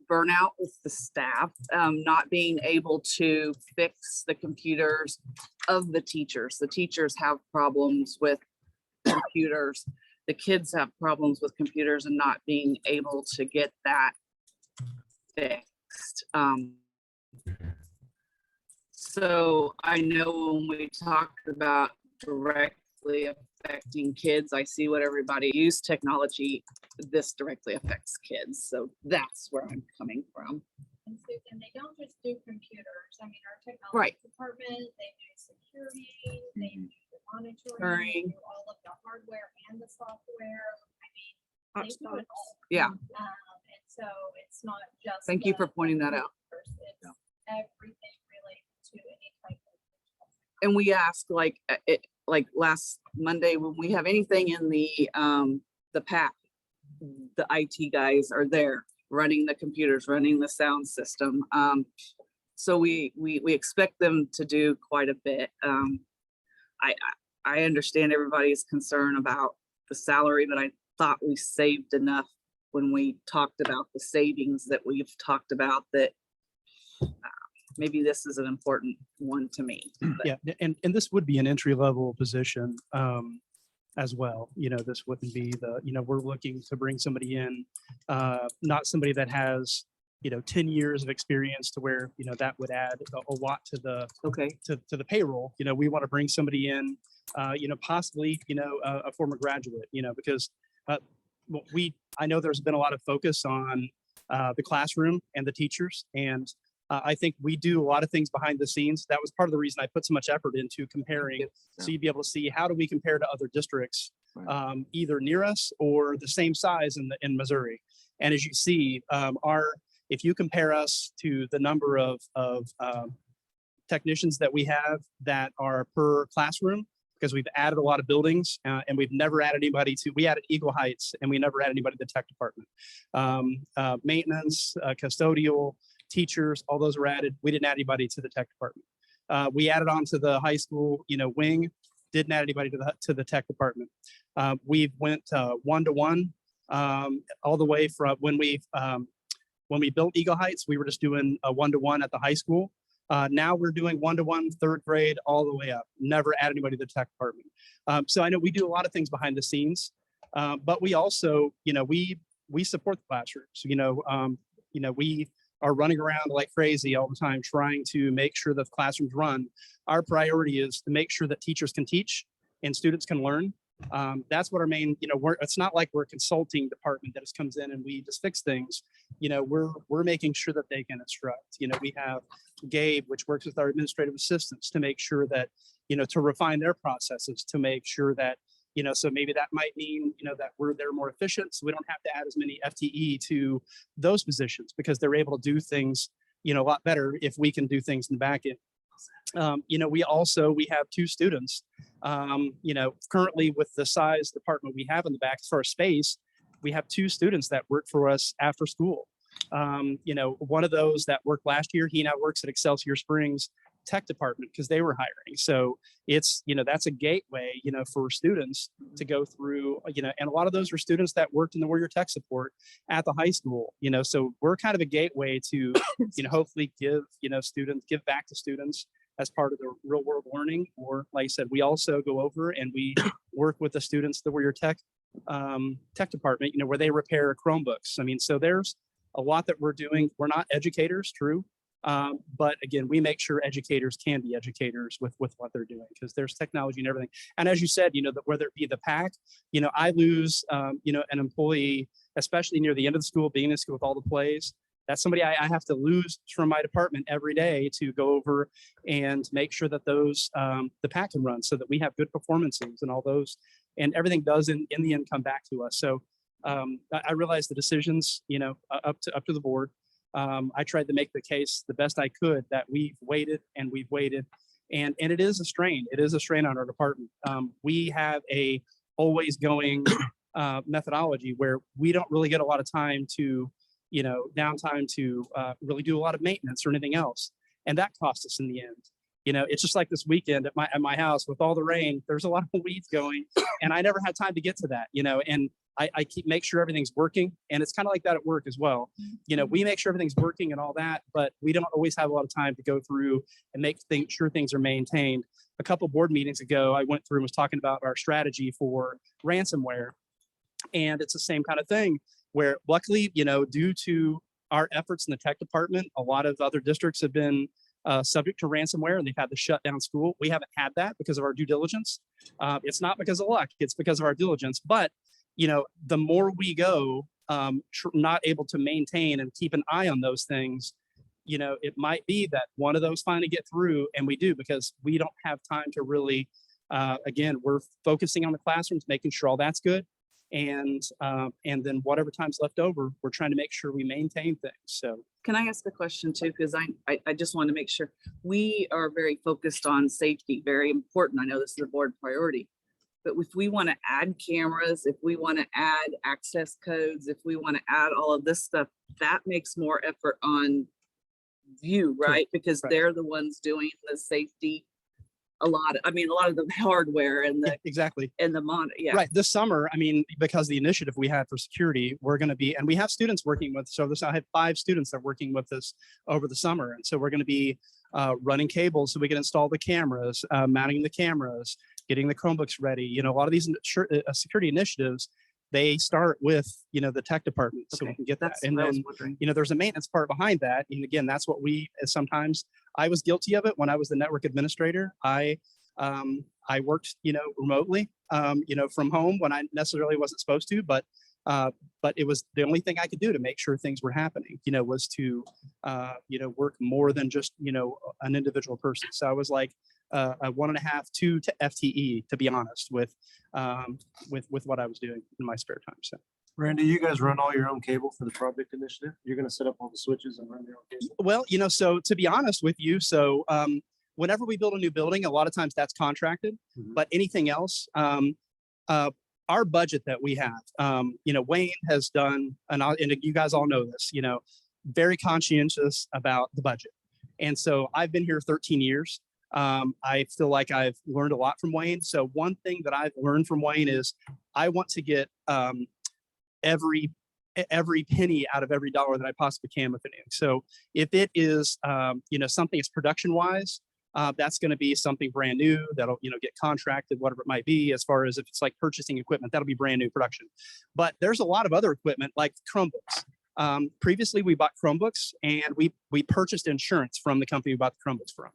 burnout with the staff, not being able to fix the computers of the teachers. The teachers have problems with computers. The kids have problems with computers and not being able to get that fixed. So I know when we talked about directly affecting kids, I see what everybody use technology. This directly affects kids. So that's where I'm coming from. And Susan, they don't just do computers. I mean, our technology Right. department, they do security, they do the monitoring, they do all of the hardware and the software. I mean, they do it all. Yeah. And so it's not just. Thank you the for pointing that out. computers, It's everything related to any type of. And we asked like last Monday, when we have anything in the PAC, the IT guys are there running the computers, running the sound system. So we expect them to do quite a bit. I understand everybody's concern about the salary, but I thought we saved enough when we talked about the savings that we've talked about, that maybe this is an important one to me. But Yeah, and this would be an entry level position as well. You know, this wouldn't be we're looking to bring somebody in, not somebody that has, 10 years of experience to where, that would add a lot to the to the payroll. We want to bring somebody in, possibly, a former graduate, because I know there's been a lot of focus on the classroom and the teachers, and I think we do a lot of things behind the scenes. That was part of the reason I put so much effort into comparing. So you'd be able to see, how do we compare to other districts, either near us or the same size in Missouri. And as you see, if you compare us to the number of technicians that we have that are per classroom, because we've added a lot of buildings and we've never added anybody we added Eagle Heights and we never added anybody to the tech department. Maintenance, custodial, teachers, all those were added. We didn't add anybody to the tech department. We added on to the high school, wing, didn't add anybody to the tech department. We've went 1-to-1 all the way from when we built Eagle Heights, we were just doing a 1-to-1 at the high school. Now we're doing 1-to-1 third grade all the way up. Never add anybody to the tech department. So I know we do a lot of things behind the scenes, but we also, we support the classrooms. We are running around like crazy all the time trying to make sure that the classrooms run. Our priority is to make sure that teachers can teach and students can learn. That's what our main, it's not like we're a consulting department that just comes in and we just fix things. We're making sure that they can instruct. We have Gabe, which works with our administrative assistants to make sure that, to refine their processes, to make sure that, so maybe that might mean, that they're more efficient. So we don't have to add as many FTE to those positions because they're able to do things, a lot better if we can do things in the back end. We have 2 students, currently with the size department we have in the back as far as space, we have 2 students that work for us after school. One of those that worked last year, he now works at Excelsior Springs tech department because they were hiring. So it's, that's a gateway, for students to go through, and a lot of those are students that worked in the Warrior Tech support at the high school, so we're kind of a gateway to, hopefully give back to students as part of the real world learning. Or like I said, we also go over and we work with the students that were your tech department, where they repair Chromebooks. I mean, so there's a lot that we're doing. We're not educators, true. But again, we make sure educators can be educators with what they're doing because there's technology and everything. And as you said, that whether it be the PAC, I lose, an employee, especially near the end of the school, being in school with all the plays. That's somebody I have to lose from my department every day to go over and make sure that those the PAC can run so that we have good performances and all those, and everything does in the end come back to us. So I realize the decisions, up to the board. I tried to make the case the best I could that we've waited, and it is a strain. It is a strain on our department. We have a always going methodology where we don't really get a lot of time to downtime to really do a lot of maintenance or anything else. And that cost us in the end. It's just like this weekend at my house with all the rain, there's a lot of weeds going and I never had time to get to that, and I make sure everything's working. And it's kind of like that at work as well. We make sure everything's working and all that, but we don't always have a lot of time to go through and make sure things are maintained. A couple board meetings ago, I went through and was talking about our strategy for ransomware. And it's the same kind of thing where luckily, due to our efforts in the tech department, a lot of other districts have been subject to ransomware and they've had to shut down school. We haven't had that because of our due diligence. It's not because of luck, it's because of our diligence. But, the more we go, not able to maintain and keep an eye on those things, it might be that one of those finally get through, and we do because we don't have time to really, again, we're focusing on the classrooms, making sure all that's good. And then whatever time's left over, we're trying to make sure we maintain things. So Can I ask a question too? Because I just want to make sure we are very focused on safety, very important. I know this is a board priority, but if we want to add cameras, if we want to add access codes, if we want to add all of this stuff, that makes more effort on you, right? Because they're the ones doing the safety. A lot of the hardware and the exactly and the yeah. Right. This summer, because the initiative we had for security, we're going to be, and we have students working with, I have 5 students that are working with us over the summer. And so we're going to be running cables so we can install the cameras, mounting the cameras, getting the Chromebooks ready. A lot of these security initiatives, they start with, the tech department. So we can get that. And then, there's a maintenance part behind that. And again, that's what sometimes I was guilty of it when I was the network administrator. I worked, remotely, from home when I necessarily wasn't supposed to, but it was the only thing I could do to make sure things were happening, was to, work more than just, an individual person. So I was like a 1.5, 2 FTE, to be honest, with what I was doing in my spare time. So. Randy, you guys run all your own cable for the project initiative? You're gonna set up all the switches and run your own cable? Well, so to be honest with you, whenever we build a new building, a lot of times that's contracted, Mhm. but anything else, our budget that we have, Wayne has done, and you guys all know this, very conscientious about the budget. And so I've been here 13 years. I feel like I've learned a lot from Wayne. So one thing that I've learned from Wayne is I want to get every penny out of every dollar that I possibly can with anything. So if it is, something that's production wise, that's going to be something brand new that'll, get contracted, whatever it might be. As far as if it's like purchasing equipment, that'll be brand new production. But there's a lot of other equipment like Chromebooks. Previously, we bought Chromebooks and we purchased insurance from the company we bought the Chromebooks from.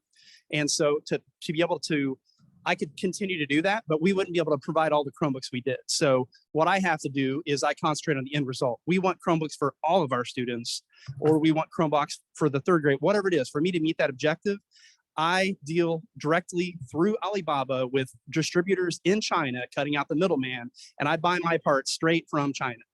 And so to be able to, I could continue to do that, but we wouldn't be able to provide all the Chromebooks we did. So what I have to do is I concentrate on the end result. We want Chromebooks for all of our students, or we want Chromebooks for the third grade, whatever it is. For me to meet that objective, I deal directly through Alibaba with distributors in China, cutting out the middleman, and I buy my parts straight from China.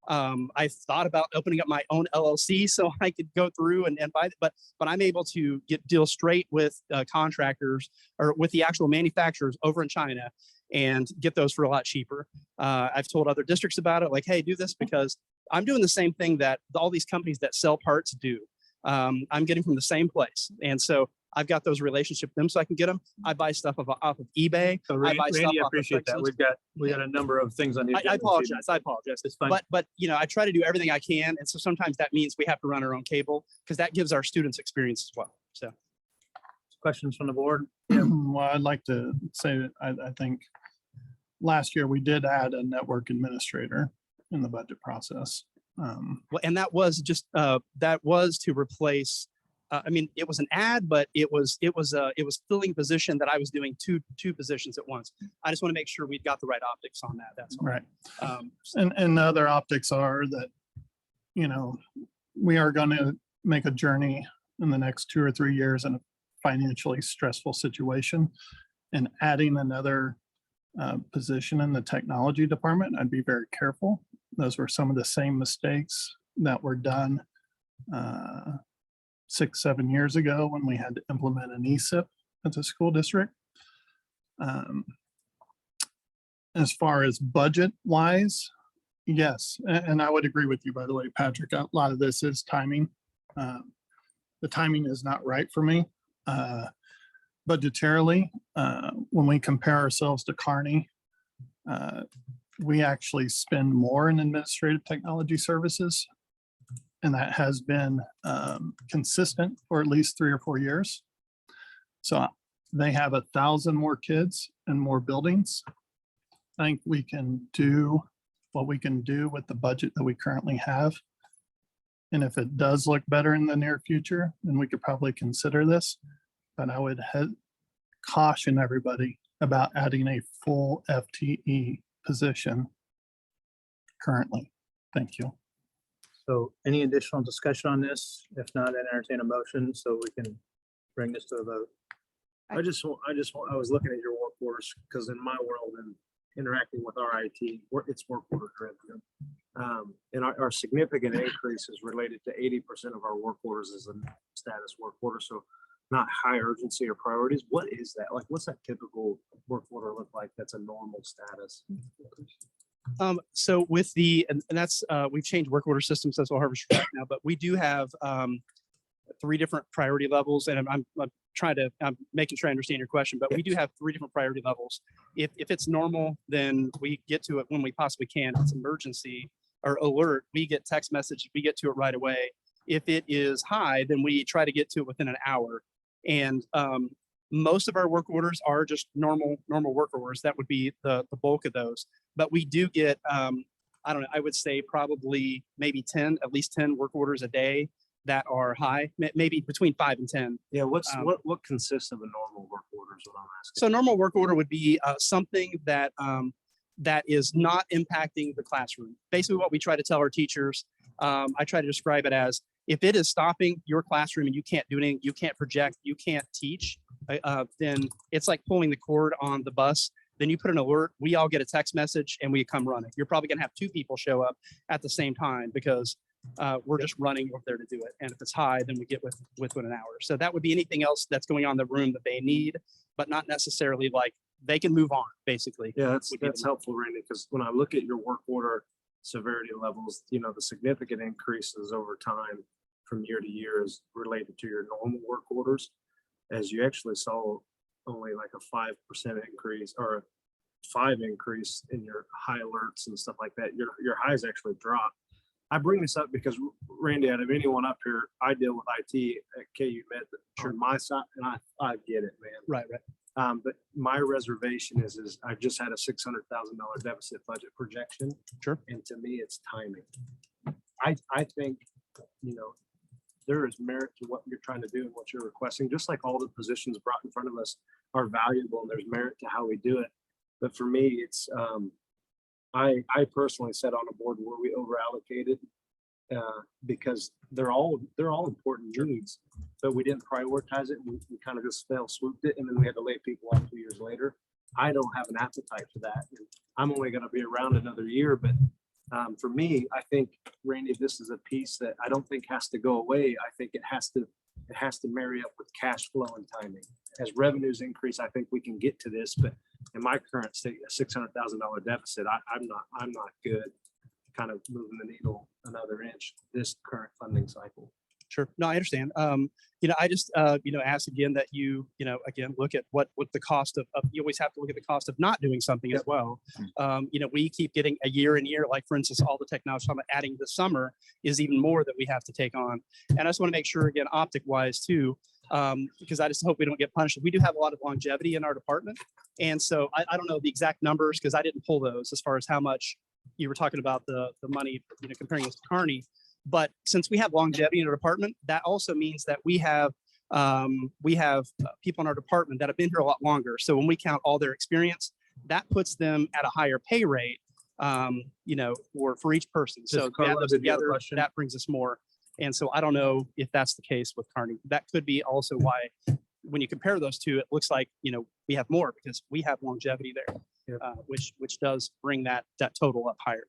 I thought about opening up my own LLC so I could go through and buy it, but I'm able to deal straight with contractors or with the actual manufacturers over in China and get those for a lot cheaper. I've told other districts about it, like, hey, do this, because I'm doing the same thing that all these companies that sell parts do. I'm getting from the same place. And so I've got those relationships with them so I can get them. I buy stuff off of eBay. So I buy stuff Randy, I off of appreciate that. Craigslist. We got a number of things on the I agenda. apologize. I apologize. It's fine. But I try to do everything I can. And so sometimes that means we have to run our own cable because that gives our students experience as well. So Questions from the board? Well, I'd like to say that I think last year we did add a network administrator in the budget process. well, and that was just to replace. It was an ad, but it was filling a position that I was doing two positions at once. I just want to make sure we've got the right optics on that. That's all. Right. So And the other optics are that, we are going to make a journey in the next 2 or 3 years in a financially stressful situation, and adding another position in the technology department, I'd be very careful. Those were some of the same mistakes that were done 6-7 years ago when we had to implement an ESIP at the school district. As far as budget wise, yes, and I would agree with you, by the way, Patrick, a lot of this is timing. The timing is not right for me. Budgetarily, when we compare ourselves to Kearney, we actually spend more in administrative technology services. And that has been consistent for at least 3 or 4 years. So they have 1,000 more kids and more buildings. I think we can do what we can do with the budget that we currently have. And if it does look better in the near future, then we could probably consider this. But I would caution everybody about adding a full FTE position currently. Thank you. So any additional discussion on this? If not, then entertain a motion so we can bring this to a vote. I was looking at your work orders because in my world and interacting with our IT, it's work order driven. And our significant increase is related to 80% of our work orders is a status work order. So not high urgency or priorities. What is that? Like, what's that typical work order look like? That's a normal status. So with and that's we've changed work order systems. That's all Harvest right now, but we do have 3 different priority levels, and I'm making sure I understand your question, but we do have 3 different priority levels. If it's normal, then we get to it when we possibly can. If it's emergency or alert, we get text message, we get to it right away. If it is high, then we try to get to it within an hour. And most of our work orders are just normal work orders. That would be the bulk of those. But we do get, I don't know, I would say probably maybe at least 10 work orders a day that are high, maybe between 5 and 10. Yeah, what consists of a normal work order is what I'm asking. So normal work order would be something that that is not impacting the classroom. Basically what we try to tell our teachers, I try to describe it as, if it is stopping your classroom and you can't do anything, you can't project, you can't teach, then it's like pulling the cord on the bus then you put an alert, we all get a text message and we come running. You're probably gonna have 2 people show up at the same time because we're just running over there to do it. And if it's high, then we get within an hour. So that would be anything else that's going on in the room that they need, but not necessarily like they can move on, basically. Yeah, would be that's the- helpful, Randy, because when I look at your work order severity levels, you know, the significant increases over time from year to year is related to your normal work orders. As you actually saw only like a 5% increase or a 5 increase in your high alerts and stuff like that, your highs actually drop. I bring this up because Randy, out of anyone up here, I deal with IT at KU Med on my side, and I get it, man. Right. But my reservation is I just had a $600,000 deficit budget projection. Sure. And to me, it's timing. I think, you know, there is merit to what you're trying to do and what you're requesting, just like all the positions brought in front of us are valuable and there's merit to how we do it. But for me, it's, I personally sat on a board where we over allocated because they're all important needs, but we didn't prioritize it. We kind of just swooped it, and then we had to lay people off 2 years later. I don't have an appetite for that. And I'm only going to be around another year, but for me, I think, Randy, this is a piece that I don't think has to go away. I think it has to marry up with cash flow and timing. As revenues increase, I think we can get to this, but in my current state, a $600,000 deficit, I'm not good kind of moving the needle another inch this current funding cycle. Sure. No, I understand. I just, ask again that you again, look at what the cost of, you always have to look at the cost of not doing something as well. We keep getting a year and year, like for instance, all the technology I'm adding this summer is even more that we have to take on. And I just want to make sure again, optic wise too, because I just hope we don't get punished. We do have a lot of longevity in our department. And so I don't know the exact numbers because I didn't pull those as far as how much you were talking about the money, comparing this to Kearney. But since we have longevity in our department, that also means that we have people in our department that have been here a lot longer. So when we count all their experience, that puts them at a higher pay rate, for each person. So add those together, that brings us more. And so I don't know if that's the case with Kearney. That could be also why when you compare those two, it looks like, we have more because we have longevity there, which does bring that total up higher.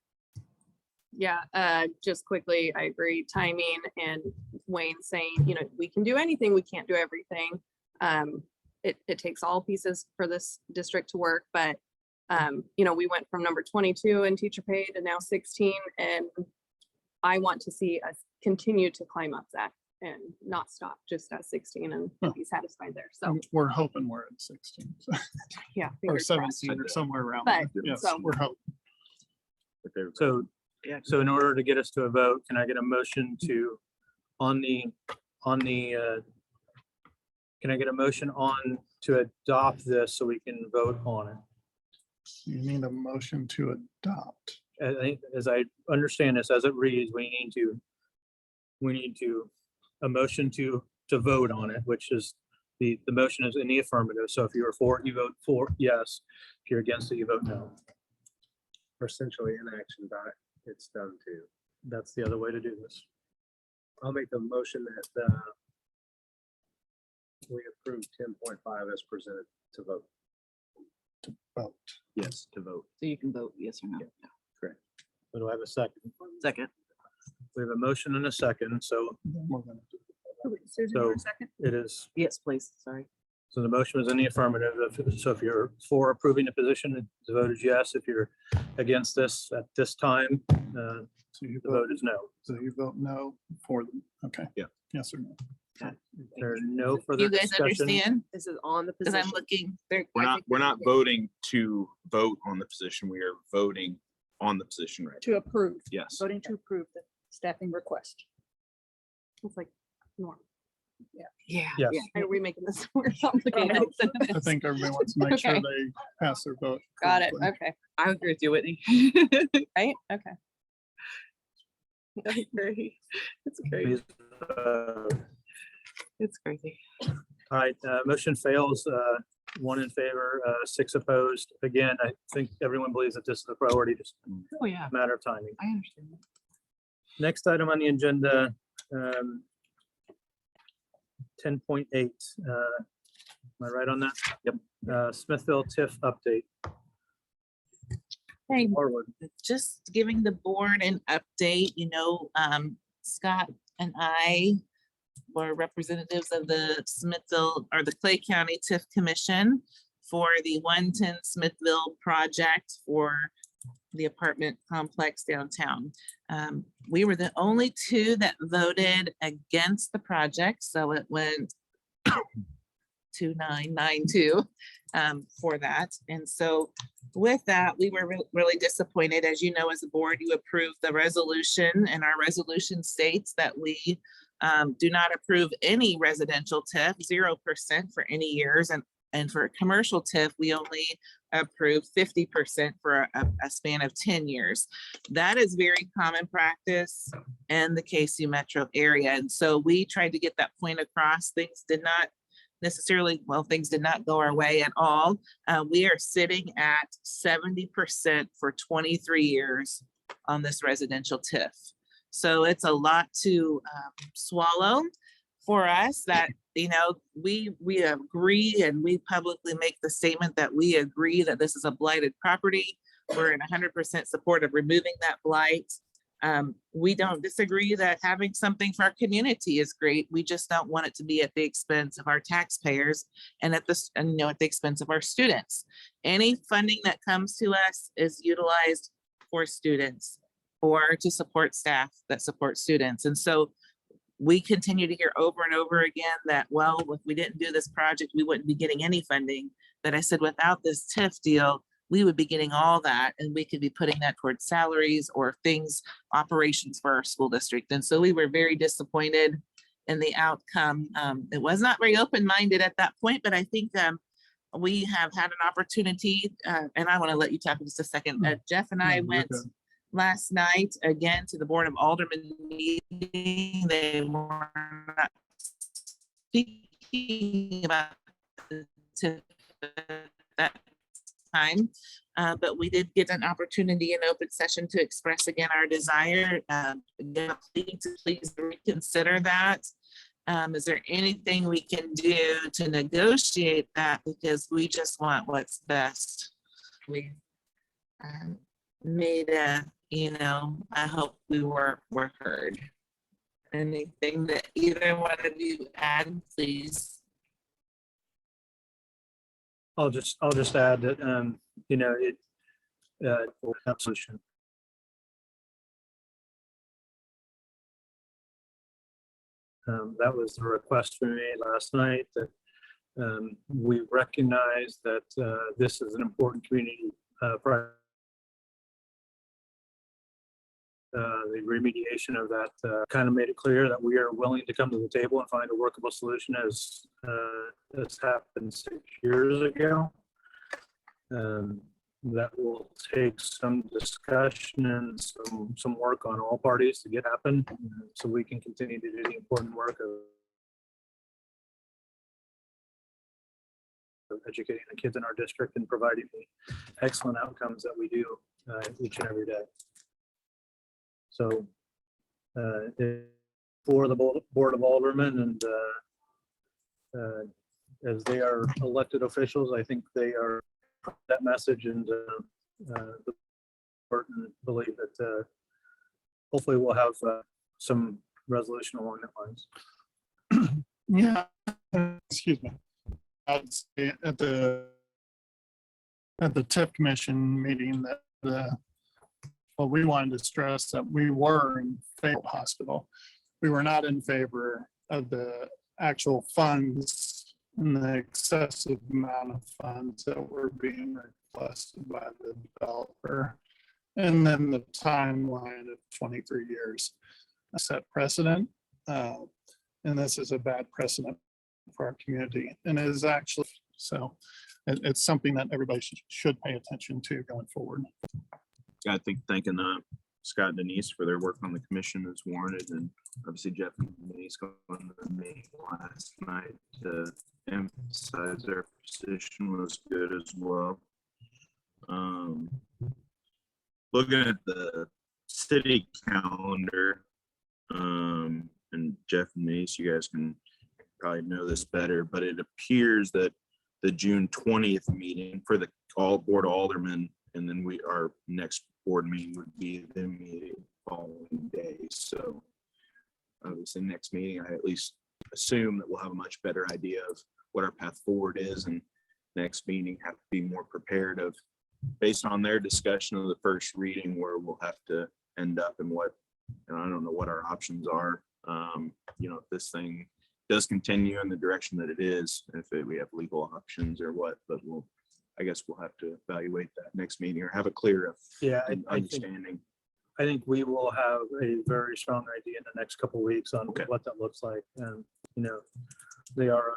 Yeah, just quickly, I agree. Timing and Wayne saying, we can do anything, we can't do everything. It takes all pieces for this district to work, but we went from number 22 in teacher pay to now 16, and I want to see us continue to climb up that and not stop just at 16 and be satisfied there. So We're hoping we're at 16. So- yeah, Or fingers crossed. 17 or somewhere around But, there. Yes, so- we're hoping. So in order to get us to a vote, can I get a motion to, can I get a motion on to adopt this so we can vote on it? You need a motion to adopt. As I understand this, as it reads, we need to, a motion to vote on it, which is the motion is in the affirmative. So if you're for it, you vote for yes. If you're against it, you vote no. Essentially inaction dot, it's done too. That's the other way to do this. I'll make the motion that we approve 10.5 as presented to vote. Vote. Yes, to vote. So you can vote yes or no. So do I have a second? Second. We have a motion and a second, so Then we're gonna do Susan, So- for a second. it is, Yes, please. Sorry. so the motion is in the affirmative. So if you're for approving the position, the vote is yes. If you're against this at this time, So you the vote, vote is no. so you vote no for them. Okay. Yeah. Yes or no. There are no further You guys discussion. understand? This is on the Because position. I'm looking, We're not voting to vote on the position. We are voting on the position right To approve, Yes. voting to approve the staffing request. It's like normal. yeah. Yes. Are we making this more complicated than it I is? think everybody wants to make sure Okay. they pass their vote. Got it. correctly. Okay. I agree with you, Whitney. Right? Okay. I agree. It's crazy. Please vote. It's crazy. All right, motion fails, 1 in favor, 6 opposed. Again, I think everyone believes that this is a priority, just Oh, yeah. a matter of timing. I understand. Next item on the agenda, 10.8. Am I right on that? Yep. Smithville TIF update. Hey, Forward. just giving the board an update, Scott and I were representatives of the Smithville or the Clay County TIF Commission for the 110 Smithville project for the apartment complex downtown. We were the only two that voted against the project, so it went 2992 for that. And so with that, we were really disappointed. As you know, as a board, you approved the resolution, and our resolution states that we do not approve any residential TIF, 0% for any years. And for a commercial TIF, we only approve 50% for a span of 10 years. That is very common practice in the KC metro area. And so we tried to get that point across. Things did not go our way at all. We are sitting at 70% for 23 years on this residential TIF. So it's a lot to swallow for us that, we agree, and we publicly make the statement that we agree that this is a blighted property. We're in 100% support of removing that blight. We don't disagree that having something for our community is great. We just don't want it to be at the expense of our taxpayers and at the expense of our students. Any funding that comes to us is utilized for students or to support staff that support students. And so we continue to hear over and over again that, well, if we didn't do this project, we wouldn't be getting any funding. But I said, without this TIF deal, we would be getting all that, and we could be putting that towards salaries or operations for our school district. And so we were very disappointed in the outcome. It was not very open-minded at that point, but I think we have had an opportunity, and I want to let you talk in just a second. Jeff and I went last night again to the Board of Aldermen meeting. They were not speaking about the TIF at that time, but we did get an opportunity in open session to express again our desire. Again, please reconsider that. Is there anything we can do to negotiate that? Because we just want what's best. We made I hope we were heard. Anything that either one of you add, please? I'll just add that, solution. That was the request we made last night, that we recognize that this is an important community project. The remediation of that kind of made it clear that we are willing to come to the table and find a workable solution, as this happened 6 years ago. That will take some discussion and some work on all parties to get happen, so we can continue to do the important work of educating the kids in our district and providing the excellent outcomes that we do each and every day. So for the Board of Aldermen, and as they are elected officials, I think they are that message, and the important believe that hopefully we'll have some resolution along that lines. Yeah, excuse me. I'd say at the TIF commission meeting that well, we wanted to stress that we were in favor of the hospital. We were not in favor of the actual funds and the excessive amount of funds that were being requested by the developer. And then the timeline of 23 years set precedent. And this is a bad precedent for our community. And it is actually, so it's something that everybody should pay attention to going forward. I think thanking Scott and Denise for their work on the commission is warranted, and obviously Jeff and Denise going to the meeting last night to emphasize their position was good as well. Looking at the city calendar, and Jeff and Denise, you guys can probably know this better, but it appears that the June 20th meeting for the Board of Aldermen And then our next board meeting would be the immediate following day. So obviously next meeting, I at least assume that we'll have a much better idea of what our path forward is, and next meeting have to be more prepared of based on their discussion of the first reading where we'll have to end up and what, and I don't know what our options are. If this thing does continue in the direction that it is, we have legal options or what, but I guess we'll have to evaluate that next meeting or have a clearer Yeah, understanding. I think we will have a very strong idea in the next couple of weeks on Okay. what that looks like. And, they are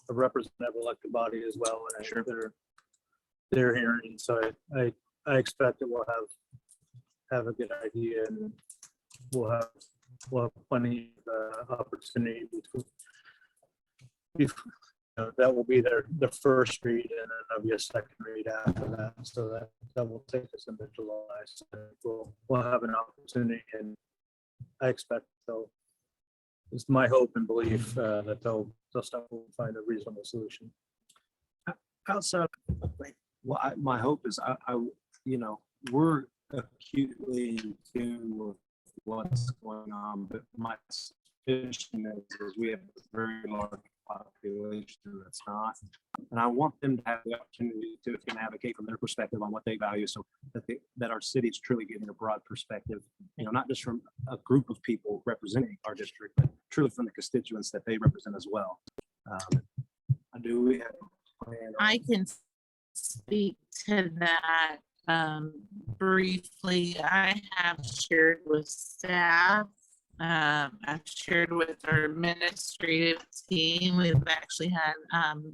a representative elected body as well. And Sure. they're hearing. So I expect that we'll have a good idea, and we'll have plenty of opportunity that will be the first read, and then there'll be a second read after that. So that will take us into July. So we'll have an opportunity, and I expect it's my hope and belief that they'll start to find a reasonable solution. Outside, my hope is we're acutely in tune with what's going on, but my suspicion is we have a very large population that's not, and I want them to have the opportunity to advocate from their perspective on what they value, so that our city is truly getting a broad perspective, not just from a group of people representing our district, but truly from the constituents that they represent as well. Do we have a plan? I can speak to that briefly. I have shared with staff. I've shared with our administrative team. We've actually had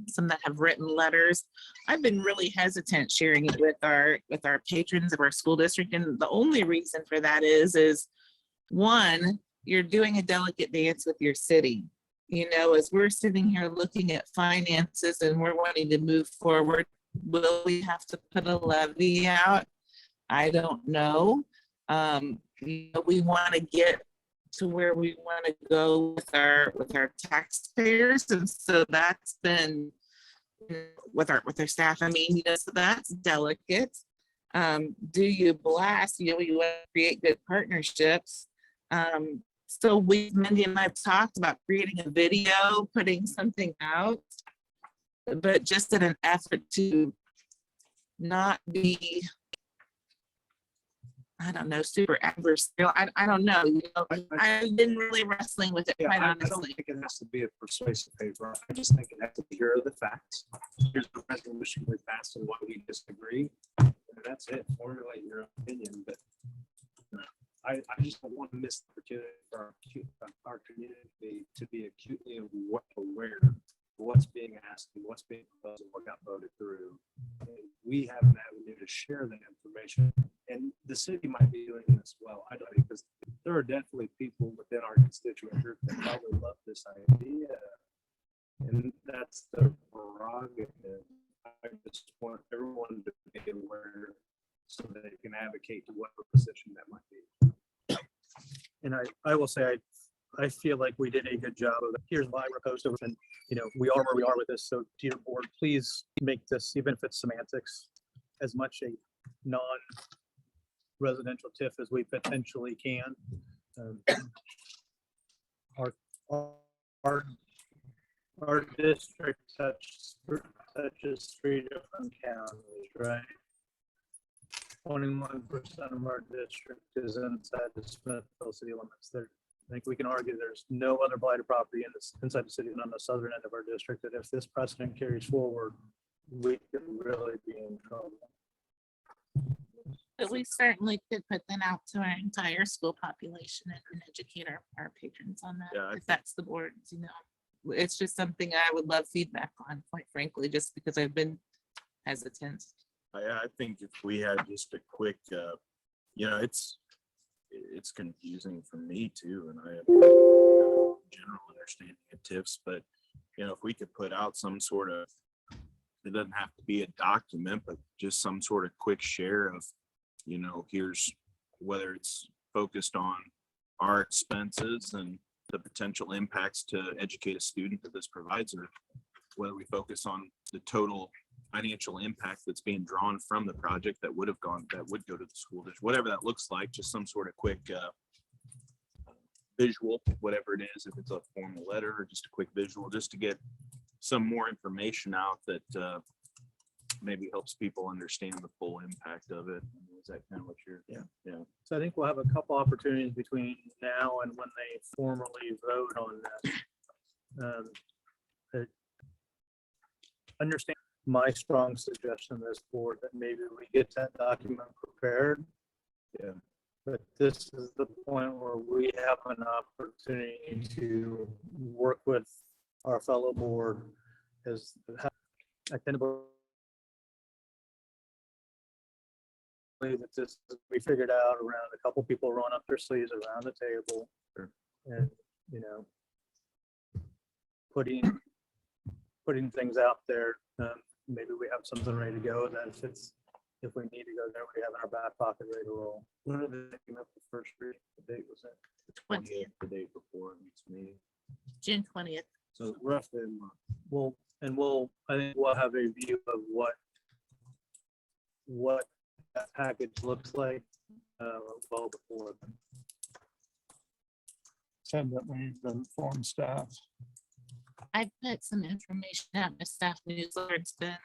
some that have written letters. I've been really hesitant sharing it with our patrons of our school district, and the only reason for that is one, you're doing a delicate dance with your city. As we're sitting here looking at finances and we're wanting to move forward, will we have to put a levy out? I don't know. We want to get to where we want to go with our taxpayers, and so that's been with our staff. So that's delicate. Do you blast? We want to create good partnerships. So Mindy and I've talked about creating a video, putting something out, but just in an effort to not be, I don't know, super adversarial. I don't know. I've been really wrestling with it, quite I don't honestly. think it has to be a persuasive paper. I just think it has to be, here are the facts. Here's the resolution we passed and why we disagree. And that's it. Formulate your own opinion, but I just don't want to miss the opportunity for our community to be acutely aware of what's being asked and what's being proposed and what got voted through. And we have an avenue to share that information, and the city might be doing this well. I don't know, because there are definitely people within our constituent group that probably love this idea, and that's their prerogative. I just want everyone to be aware so that they can advocate to whatever position that might be. And I will say, I feel like we did a good job of it. Here's why we're opposed to it. And, we are where we are with this. So to your board, please make this, even if it's semantics, as much a non-residential TIF as we potentially can. Our district touches 3 different counties, right? 21% of our district is inside the Smithville city limits. I think we can argue there's no other blighted property inside the city and on the southern end of our district, that if this precedent carries forward, we could really be in trouble. But we certainly could put that out to our entire school population and educate our patrons on that, Yeah, if that's the board's, It's just something I would love feedback on, quite frankly, just because I've been hesitant. I think if we had just a quick, it's confusing for me too, and I have a general understanding of TIFs, but if we could put out some sort of, it doesn't have to be a document, but just some sort of quick share of, here's whether it's focused on our expenses and the potential impacts to educate a student that this provides, or whether we focus on the total financial impact that's being drawn from the project that would go to the school district, whatever that looks like, just some sort of quick visual, whatever it is, if it's a formal letter or just a quick visual, just to get some more information out that maybe helps people understand the full impact of it. Is that kind of what you're? Yeah. So I think we'll have a couple opportunities between now and when they formally vote on this. Understand my strong suggestion to this board that maybe we get that document prepared. Yeah. But this is the point where we have an opportunity to work with our fellow board as I tend to believe that this, we figured out around a couple people rolling up their sleeves around the table. Sure. And, you know, putting things out there. Maybe we have something ready to go. Then if we need to go there, we have in our back pocket ready to roll. When are they taking up the first reading? The date was it? The 20th, the day before this meeting. June 20th. So roughly a month. I think we'll have a view of what that package looks like well before then. Said that we've informed staff. I put some information out in the staff newsletter. It's been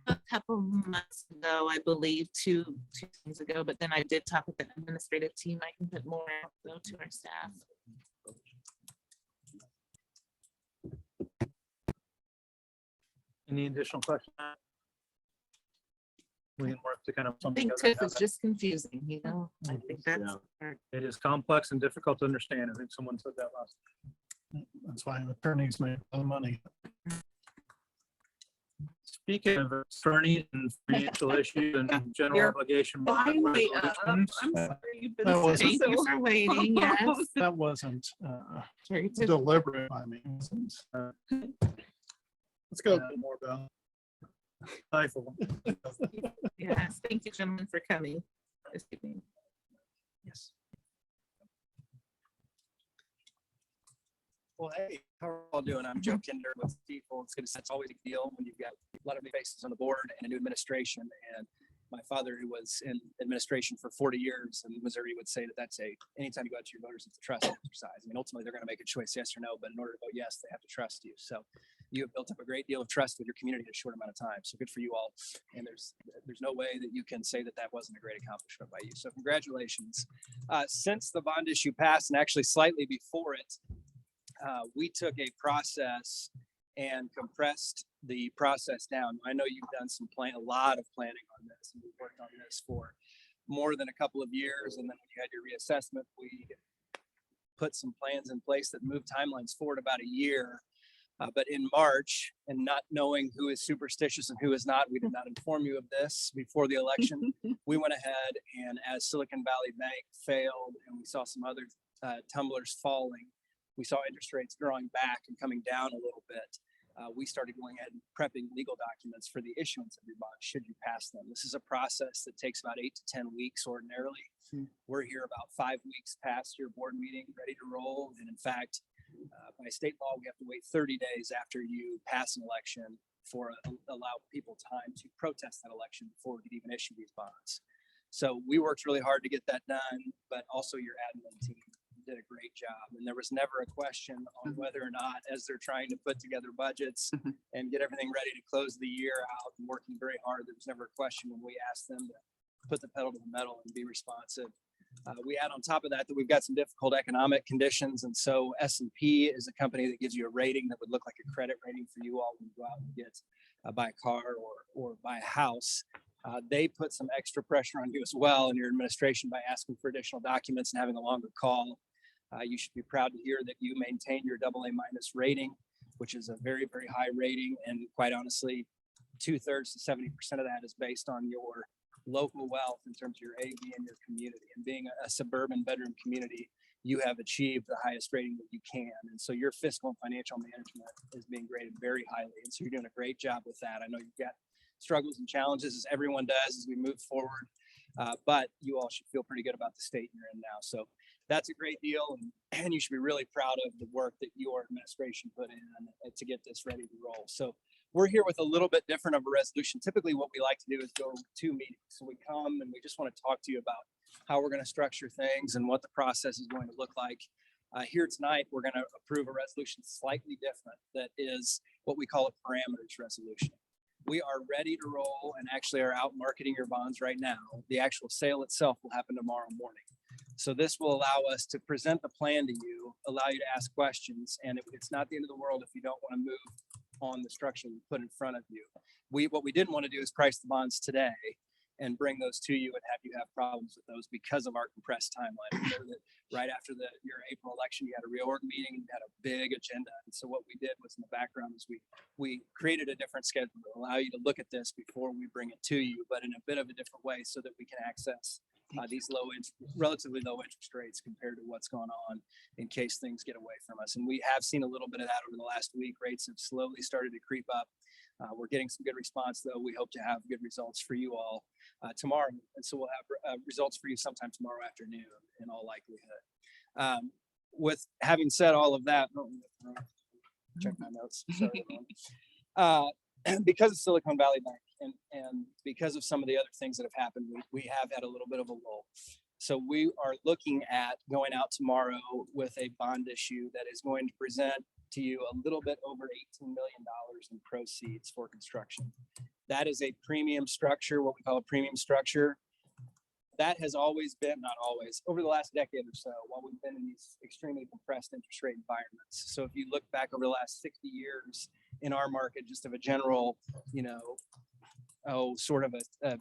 a couple months ago, I believe, two things ago, but then I did talk with the administrative team. I can put more out though to our staff. Any additional questions? We can work to kind of. I think TIF is just confusing, you know? I think that's. It is complex and difficult to understand. I think someone said that last. That's why attorneys make a lot of money. Speaking of attorneys and financial issues and general You're obligation. finally up. resolutions, I'm sorry you've been That was- Thank you so for waiting, yes. That wasn't Very good. deliberate. I mean, let's go more about. stifle. Yes, thank you, gentlemen, for coming this evening. Yes. Well, hey, how are all doing? I'm Joe Kinder with Smithville. It's always a big deal when you've got a lot of new faces on the board and a new administration. And my father, who was in administration for 40 years in Missouri, would say that anytime you go out to your voters, it's a trust exercise. I mean, ultimately, they're going to make a choice, yes or no, but in order to vote yes, they have to trust you. So you have built up a great deal of trust with your community in a short amount of time. So good for you all. And there's no way that you can say that wasn't a great accomplishment by you. So congratulations. Since the bond issue passed, and actually slightly before it, we took a process and compressed the process down. I know you've done a lot of planning on this, and we've worked on this for more than a couple of years. And then when you had your reassessment, we put some plans in place that moved timelines forward about a year. But in March, and not knowing who is superstitious and who is not, we did not inform you of this before the election. We went ahead, and as Silicon Valley Bank failed and we saw some other tumblers falling, we saw interest rates drawing back and coming down a little bit. We started going ahead and prepping legal documents for the issuance of your bonds should you pass them. This is a process that takes about 8 to 10 weeks ordinarily. We're here about 5 weeks past your board meeting, ready to roll. And in fact, by state law, we have to wait 30 days after you pass an election for allow people time to protest that election before we could even issue these bonds. So we worked really hard to get that done, but also your admin team did a great job. And there was never a question on whether or not, as they're trying to put together budgets and get everything ready to close the year out and working very hard, there was never a question when we asked them to put the pedal to the metal and be responsive. We add on top of that we've got some difficult economic conditions. And so S&P is a company that gives you a rating that would look like a credit rating for you all when you go out and get buy a car or buy a house. They put some extra pressure on you as well in your administration by asking for additional documents and having a longer call. You should be proud to hear that you maintain your AA- rating, which is a very, very high rating. And quite honestly, 2/3 to 70% of that is based on your local wealth in terms of your AV and your community. And being a suburban bedroom community, you have achieved the highest rating that you can. And so your fiscal and financial management is being graded very highly. And so you're doing a great job with that. I know you've got struggles and challenges, as everyone does, as we move forward. But you all should feel pretty good about the state you're in now. So that's a great deal. And you should be really proud of the work that your administration put in to get this ready to roll. So we're here with a little bit different of a resolution. Typically what we like to do is go 2 meetings. So we come and we just want to talk to you about how we're going to structure things and what the process is going to look like. Here tonight, we're going to approve a resolution slightly different that is what we call a parameters resolution. We are ready to roll and actually are out marketing your bonds right now. The actual sale itself will happen tomorrow morning. So this will allow us to present the plan to you, allow you to ask questions, and it's not the end of the world if you don't want to move on the structure we put in front of you. What we didn't want to do is price the bonds today and bring those to you and have you have problems with those because of our compressed timeline. We know that right after your April election, you had a reorg meeting, you had a big agenda. And so what we did was in the background is we created a different schedule to allow you to look at this before we bring it to you, but in a bit of a different way so that we can access these relatively low interest rates compared to what's going on in case things get away from us. And we have seen a little bit of that over the last week. Rates have slowly started to creep up. We're getting some good response, though. We hope to have good results for you all tomorrow. And so we'll have results for you sometime tomorrow afternoon in all likelihood. With having said all of that, check my notes. Sorry, everyone. Because of Silicon Valley Bank and because of some of the other things that have happened, we have had a little bit of a lull. So we are looking at going out tomorrow with a bond issue that is going to present to you a little bit over $18 million in proceeds for construction. That is a premium structure, what we call a premium structure. That has always been, not always, over the last decade or so, while we've been in these extremely compressed interest rate environments. So if you look back over the last 60 years in our market, just of a general, sort of a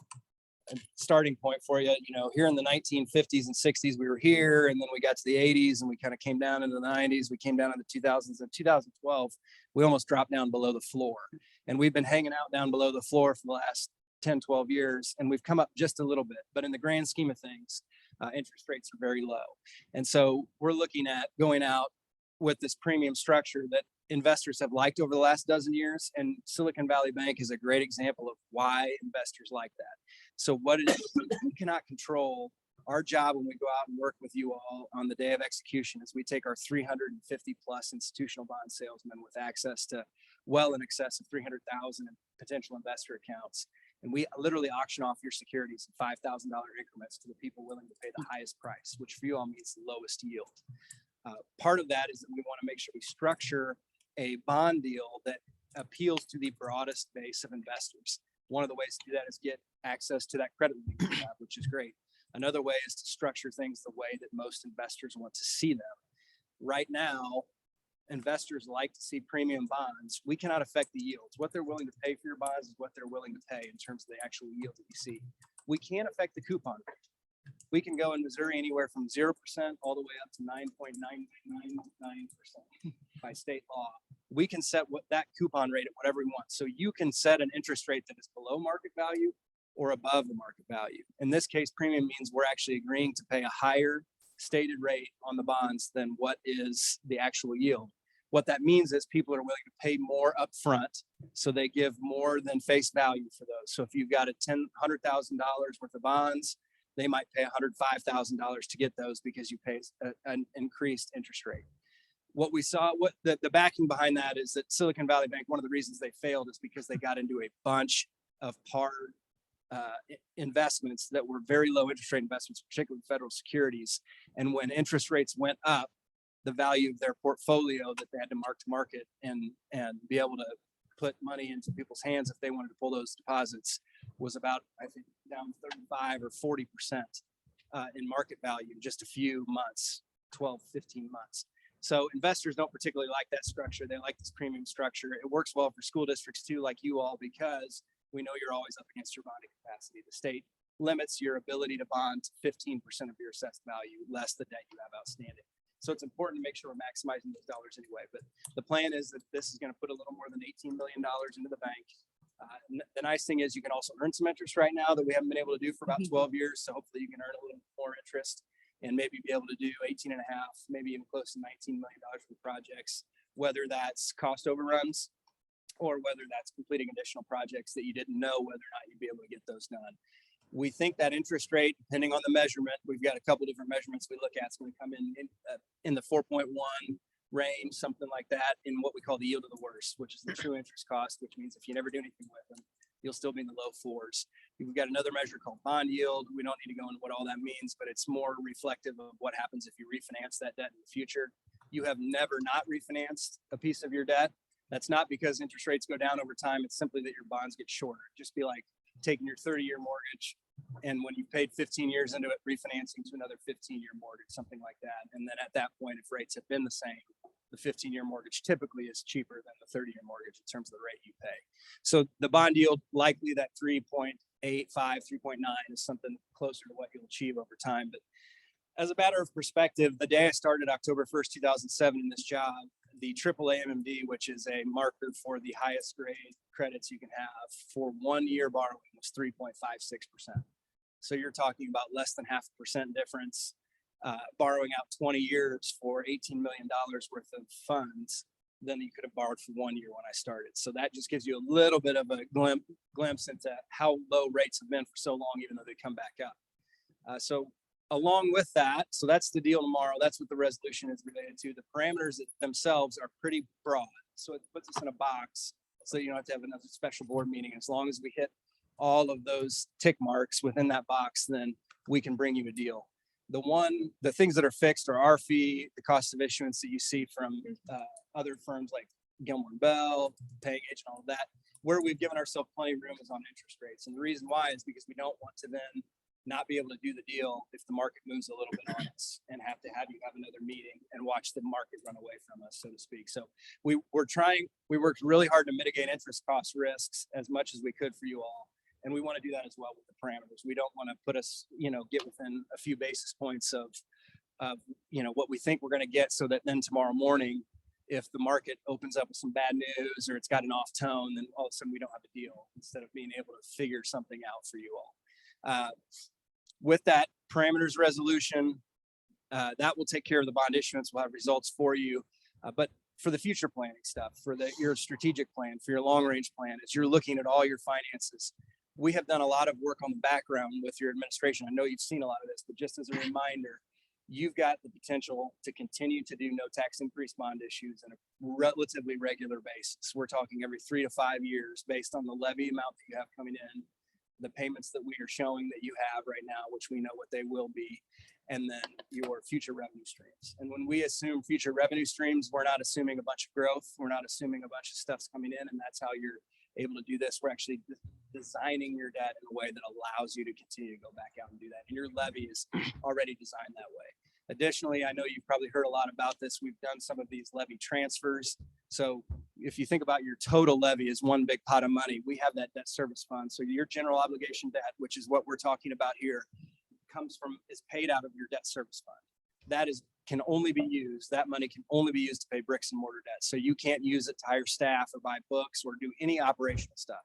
starting point for you, here in the 1950s and 60s, we were here, and then we got to the 80s and we kind of came down into the 90s. We came down in the 2000s. In 2012, we almost dropped down below the floor. And we've been hanging out down below the floor for the last 10, 12 years, and we've come up just a little bit. But in the grand scheme of things, interest rates are very low. And so we're looking at going out with this premium structure that investors have liked over the last dozen years. And Silicon Valley Bank is a great example of why investors like that. So what it is, we cannot control. Our job when we go out and work with you all on the day of execution is we take our 350 plus institutional bond salesmen with access to well in excess of 300,000 potential investor accounts. And we literally auction off your securities in $5,000 increments to the people willing to pay the highest price, which for you all means the lowest yield. Part of that is that we want to make sure we structure a bond deal that appeals to the broadest base of investors. One of the ways to do that is get access to that credit limit we have, which is great. Another way is to structure things the way that most investors want to see them. Right now, investors like to see premium bonds. We cannot affect the yields. What they're willing to pay for your bonds is what they're willing to pay in terms of the actual yield that you see. We can't affect the coupon rate. We can go in Missouri anywhere from 0% all the way up to 9.999% by state law. We can set that coupon rate at whatever we want. So you can set an interest rate that is below market value or above the market value. In this case, premium means we're actually agreeing to pay a higher stated rate on the bonds than what is the actual yield. What that means is people are willing to pay more upfront, so they give more than face value for those. So if you've got $100,000 worth of bonds, they might pay $105,000 to get those because you pay an increased interest rate. What we saw, what the backing behind that is that Silicon Valley Bank, one of the reasons they failed is because they got into a bunch of par investments that were very low interest rate investments, particularly federal securities. And when interest rates went up, the value of their portfolio that they had to mark to market and be able to put money into people's hands if they wanted to pull those deposits was about, I think, down 35 or 40% in market value in just a few months, 12, 15 months. So investors don't particularly like that structure. They like this premium structure. It works well for school districts too, like you all, because we know you're always up against your bonding capacity. The state limits your ability to bond to 15% of your assessed value, less the debt you have outstanding. So it's important to make sure we're maximizing those dollars anyway. But the plan is that this is going to put a little more than $18 million into the bank. The nice thing is you can also earn some interest right now that we haven't been able to do for about 12 years. So hopefully you can earn a little more interest and maybe be able to do 18 and a half, maybe even close to $19 million for projects, whether that's cost overruns or whether that's completing additional projects that you didn't know whether or not you'd be able to get those done. We think that interest rate, depending on the measurement, we've got a couple different measurements we look at. It's going to come in the 4.1 range, something like that, in what we call the yield of the worst, which is the true interest cost, which means if you never do anything with them, you'll still be in the low fours. We've got another measure called bond yield. We don't need to go into what all that means, but it's more reflective of what happens if you refinance that debt in the future. You have never not refinanced a piece of your debt. That's not because interest rates go down over time. It's simply that your bonds get shorter. Just be like taking your 30-year mortgage, and when you paid 15 years into it, refinancing to another 15-year mortgage, something like that. And then at that point, if rates have been the same, the 15-year mortgage typically is cheaper than the 30-year mortgage in terms of the rate you pay. So the bond yield, likely that 3.85, 3.9 is something closer to what you'll achieve over time. But as a matter of perspective, the day I started, October 1st, 2007, in this job, the AAA MMD, which is a marker for the highest grade credits you can have, for 1 year borrowing was 3.56%. So you're talking about less than 0.5% difference, borrowing out 20 years for $18 million worth of funds than you could have borrowed for 1 year when I started. So that just gives you a little bit of a glimpse into how low rates have been for so long, even though they come back up. So along with that, so that's the deal tomorrow. That's what the resolution is related to. The parameters themselves are pretty broad. So it puts us in a box so you don't have to have another special board meeting. As long as we hit all of those tick marks within that box, then we can bring you a deal. The things that are fixed are our fee, the cost of issuance that you see from other firms like Gilmore & Bell, Pegage, and all of that. Where we've given ourselves plenty of room is on interest rates. And the reason why is because we don't want to then not be able to do the deal if the market moves a little bit on us and have to have you have another meeting and watch the market run away from us, so to speak. So we worked really hard to mitigate interest cost risks as much as we could for you all. And we want to do that as well with the parameters. We don't want to put us, get within a few basis points of what we think we're going to get, so that then tomorrow morning, if the market opens up with some bad news or it's got an off tone, then all of a sudden we don't have a deal, instead of being able to figure something out for you all. With that parameters resolution, that will take care of the bond issuance. We'll have results for you. But for the future planning stuff, for your strategic plan, for your long range plan, as you're looking at all your finances, we have done a lot of work on the background with your administration. I know you've seen a lot of this, but just as a reminder, you've got the potential to continue to do no tax increase bond issues on a relatively regular basis. We're talking every 3 to 5 years based on the levy amount that you have coming in, the payments that we are showing that you have right now, which we know what they will be, and then your future revenue streams. And when we assume future revenue streams, we're not assuming a bunch of growth. We're not assuming a bunch of stuff's coming in, and that's how you're able to do this. We're actually designing your debt in a way that allows you to continue to go back out and do that. And your levy is already designed that way. Additionally, I know you've probably heard a lot about this. We've done some of these levy transfers. So if you think about your total levy as one big pot of money, we have that debt service fund. So your general obligation debt, which is what we're talking about here, is paid out of your debt service fund. That money can only be used to pay bricks and mortar debt. So you can't use it to hire staff or buy books or do any operational stuff.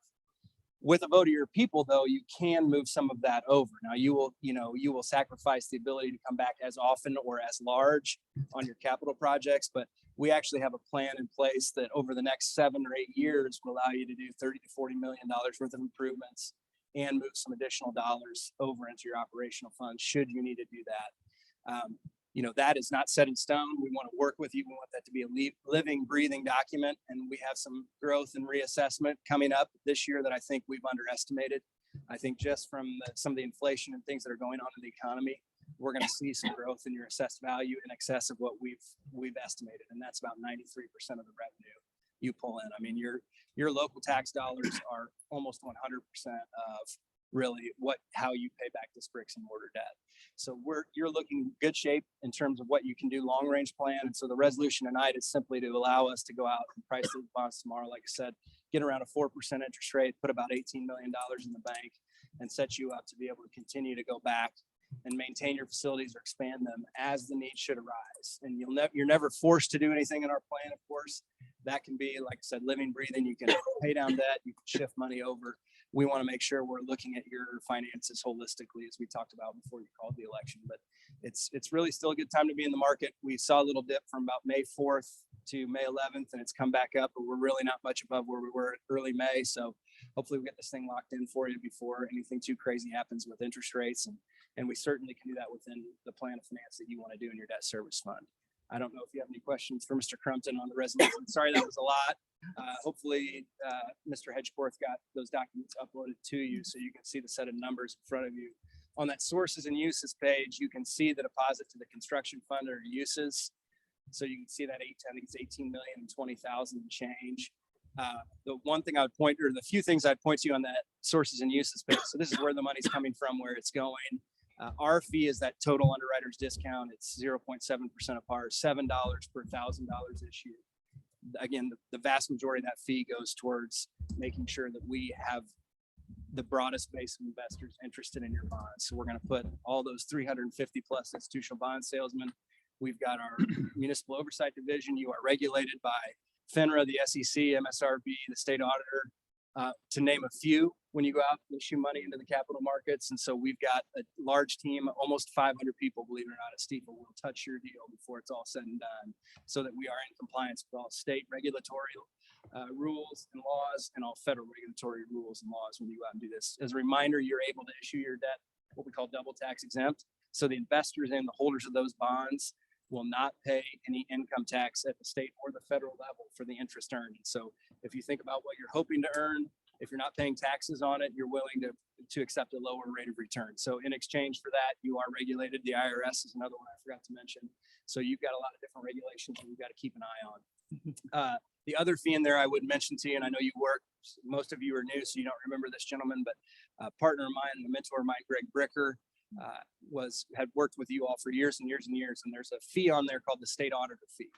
With a vote of your people, though, you can move some of that over. Now you will sacrifice the ability to come back as often or as large on your capital projects, but we actually have a plan in place that over the next 7 or 8 years will allow you to do $30 to $40 million worth of improvements and move some additional dollars over into your operational fund should you need to do that. That is not set in stone. We want to work with you. We want that to be a living, breathing document. And we have some growth and reassessment coming up this year that I think we've underestimated. I think just from some of the inflation and things that are going on in the economy, we're going to see some growth in your assessed value in excess of what we've estimated. And that's about 93% of the revenue you pull in. I mean, your local tax dollars are almost 100% of really how you pay back this bricks and mortar debt. So you're looking good shape in terms of what you can do long range plan. And so the resolution tonight is simply to allow us to go out and price the bonds tomorrow. Like I said, get around a 4% interest rate, put about $18 million in the bank, and set you up to be able to continue to go back and maintain your facilities or expand them as the need should arise. And you're never forced to do anything in our plan, of course. That can be, like I said, living, breathing. You can pay down debt, you can shift money over. We want to make sure we're looking at your finances holistically, as we talked about before you called the election. But it's really still a good time to be in the market. We saw a little dip from about May 4th to May 11th, and it's come back up, but we're really not much above where we were early May. So hopefully we get this thing locked in for you before anything too crazy happens with interest rates. And we certainly can do that within the plan of finance that you want to do in your debt service fund. I don't know if you have any questions for Mr. Crumpton on the resolution. Sorry, that was a lot. Hopefully, Mr. Hedgeforth got those documents uploaded to you so you can see the set of numbers in front of you. On that sources and uses page, you can see the deposit to the construction fund or uses. So you can see that I think it's 18,020,000 and change. The one thing I would point, or the few things I'd point to you on that sources and uses page. So this is where the money's coming from, where it's going. Our fee is that total underwriter's discount. It's 0.7% of par, $7 per $1,000 issued. Again, the vast majority of that fee goes towards making sure that we have the broadest base of investors interested in your bonds. So we're going to put all those 350 plus institutional bond salesmen. We've got our municipal oversight division. You are regulated by FINRA, the SEC, MSRB, the state auditor, to name a few when you go out and issue money into the capital markets. And so we've got a large team, almost 500 people, believe it or not, at Smithville will touch your deal before it's all said and done, so that we are in compliance with all state regulatory rules and laws and all federal regulatory rules and laws when you go out and do this. As a reminder, you're able to issue your debt, what we call double tax exempt. So the investors and the holders of those bonds will not pay any income tax at the state or the federal level for the interest earned. So if you think about what you're hoping to earn, if you're not paying taxes on it, you're willing to accept a lower rate of return. So in exchange for that, you are regulated. The IRS is another one I forgot to mention. So you've got a lot of different regulations that you've got to keep an eye on. The other fee in there I would mention to you, and I know you work, most of you are new, so you don't remember this gentleman, but a partner of mine, a mentor of mine, Greg Bricker, had worked with you all for years and years and years. And there's a fee on there called the state auditor fee.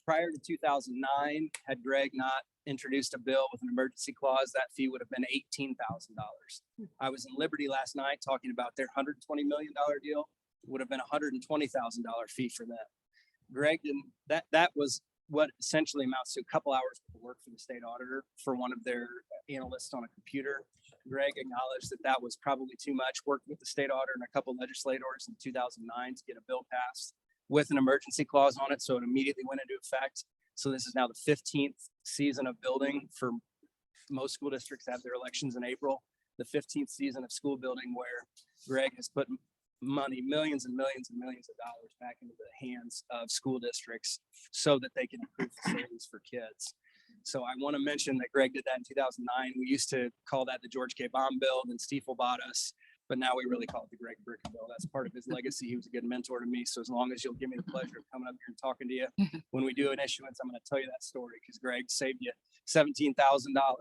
Prior to 2009, had Greg not introduced a bill with an emergency clause, that fee would have been $18,000. I was in Liberty last night talking about their $120 million deal. It would have been $120,000 fee for them. Greg didn't, that was what essentially amounts to a couple hours of work for the state auditor for one of their analysts on a computer. Greg acknowledged that that was probably too much, worked with the state auditor and a couple legislators in 2009 to get a bill passed with an emergency clause on it. So it immediately went into effect. So this is now the 15th season of building for most school districts have their elections in April. The 15th season of school building where Greg has put money, millions and millions and millions of dollars back into the hands of school districts so that they can improve facilities for kids. So I want to mention that Greg did that in 2009. We used to call that the George K. Baum bill, and Stiefel bought us, but now we really call it the Greg Bricker bill. That's part of his legacy. He was a good mentor to me. So as long as you'll give me the pleasure of coming up here and talking to you, when we do an issuance, I'm going to tell you that story because Greg saved you $17,000.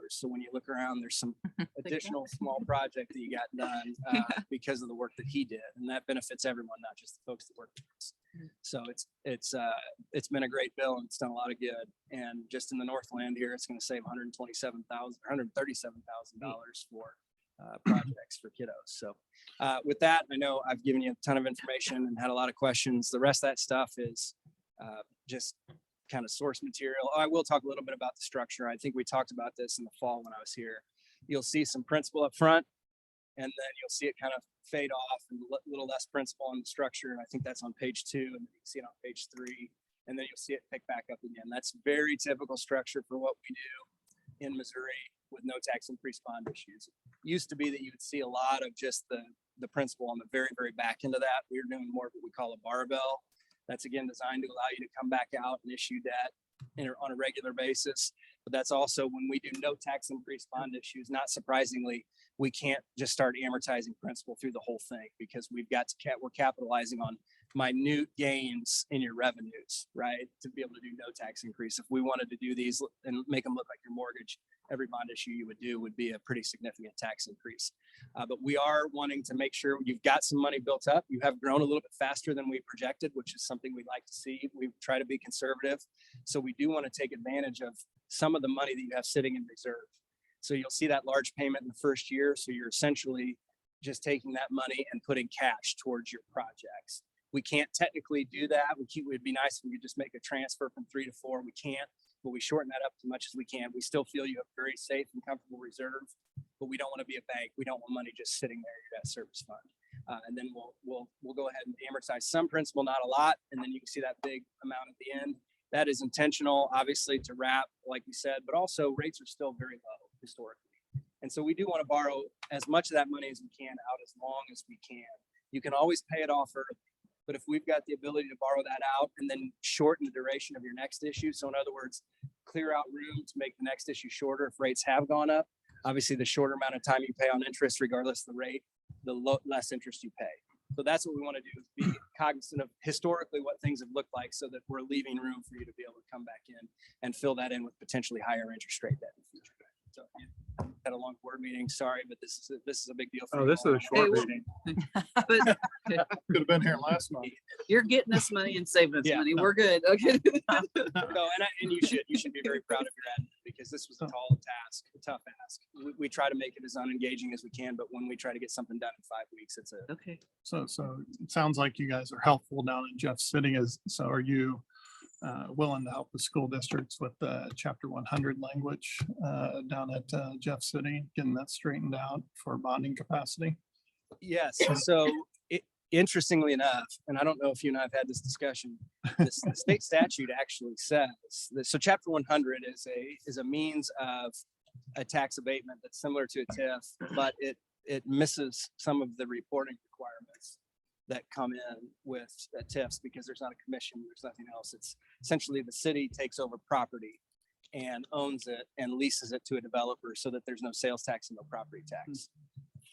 So when you look around, there's some additional small project that you got done because of the work that he did, and that benefits everyone, not just the folks that work with us. So it's been a great bill and it's done a lot of good. And just in the Northland here, it's going to save $137,000 for projects for kiddos. So with that, I know I've given you a ton of information and had a lot of questions. The rest of that stuff is just kind of source material. I will talk a little bit about the structure. I think we talked about this in the fall when I was here. You'll see some principal up front, and then you'll see it kind of fade off and a little less principal on the structure. And I think that's on page 2, and then you can see it on page 3, and then you'll see it pick back up again. That's very typical structure for what we do in Missouri with no tax increase bond issues. It used to be that you would see a lot of just the principal on the very, very back end of that. We're doing more of what we call a barbell. That's again designed to allow you to come back out and issue debt on a regular basis. But that's also when we do no tax increase bond issues, not surprisingly, we can't just start amortizing principal through the whole thing because we're capitalizing on minute gains in your revenues, right? To be able to do no tax increase. If we wanted to do these and make them look like your mortgage, every bond issue you would do would be a pretty significant tax increase. But we are wanting to make sure you've got some money built up. You have grown a little bit faster than we projected, which is something we'd like to see. We try to be conservative. So we do want to take advantage of some of the money that you have sitting in reserve. So you'll see that large payment in the first year. So you're essentially just taking that money and putting cash towards your projects. We can't technically do that. It'd be nice if we could just make a transfer from 3 to 4. We can't, but we shorten that up as much as we can. We still feel you have very safe and comfortable reserve, but we don't want to be a bank. We don't want money just sitting there in your debt service fund. And then we'll go ahead and amortize some principal, not a lot, and then you can see that big amount at the end. That is intentional, obviously, to wrap, like we said, but also rates are still very low historically. And so we do want to borrow as much of that money as we can out as long as we can. You can always pay it off early, But if we've got the ability to borrow that out and then shorten the duration of your next issue, so in other words, clear out room to make the next issue shorter if rates have gone up, obviously the shorter amount of time you pay on interest, regardless of the rate, the less interest you pay. So that's what we want to do, is be cognizant of historically what things have looked like, so that we're leaving room for you to be able to come back in and fill that in with potentially higher interest rate debt in the future. So yeah, had a long board meeting, sorry, but this is a big deal. For Oh, you this is all. a short well, meeting. But Could have been here last month. you're getting us money and saving us Yeah, money. no. We're good. Okay. No, and you should be very proud of your admin, because this was a tall task, a tough ask. We try to make it as unengaging as we can, but when we try to get something done in 5 weeks, it's a Okay. So it sounds like you guys are helpful down in Jeff City. So are you willing to help the school districts with the chapter 100 language down at Jeff City, getting that straightened out for bonding capacity? yes. So interestingly enough, and I don't know if you and I have had this discussion, the state statute actually says that, so chapter 100 is a means of a tax abatement that's similar to a TIF, but it misses some of the reporting requirements that come in with TIFs, because there's not a commission, there's nothing else. It's essentially the city takes over property and owns it and leases it to a developer, so that there's no sales tax and no property tax.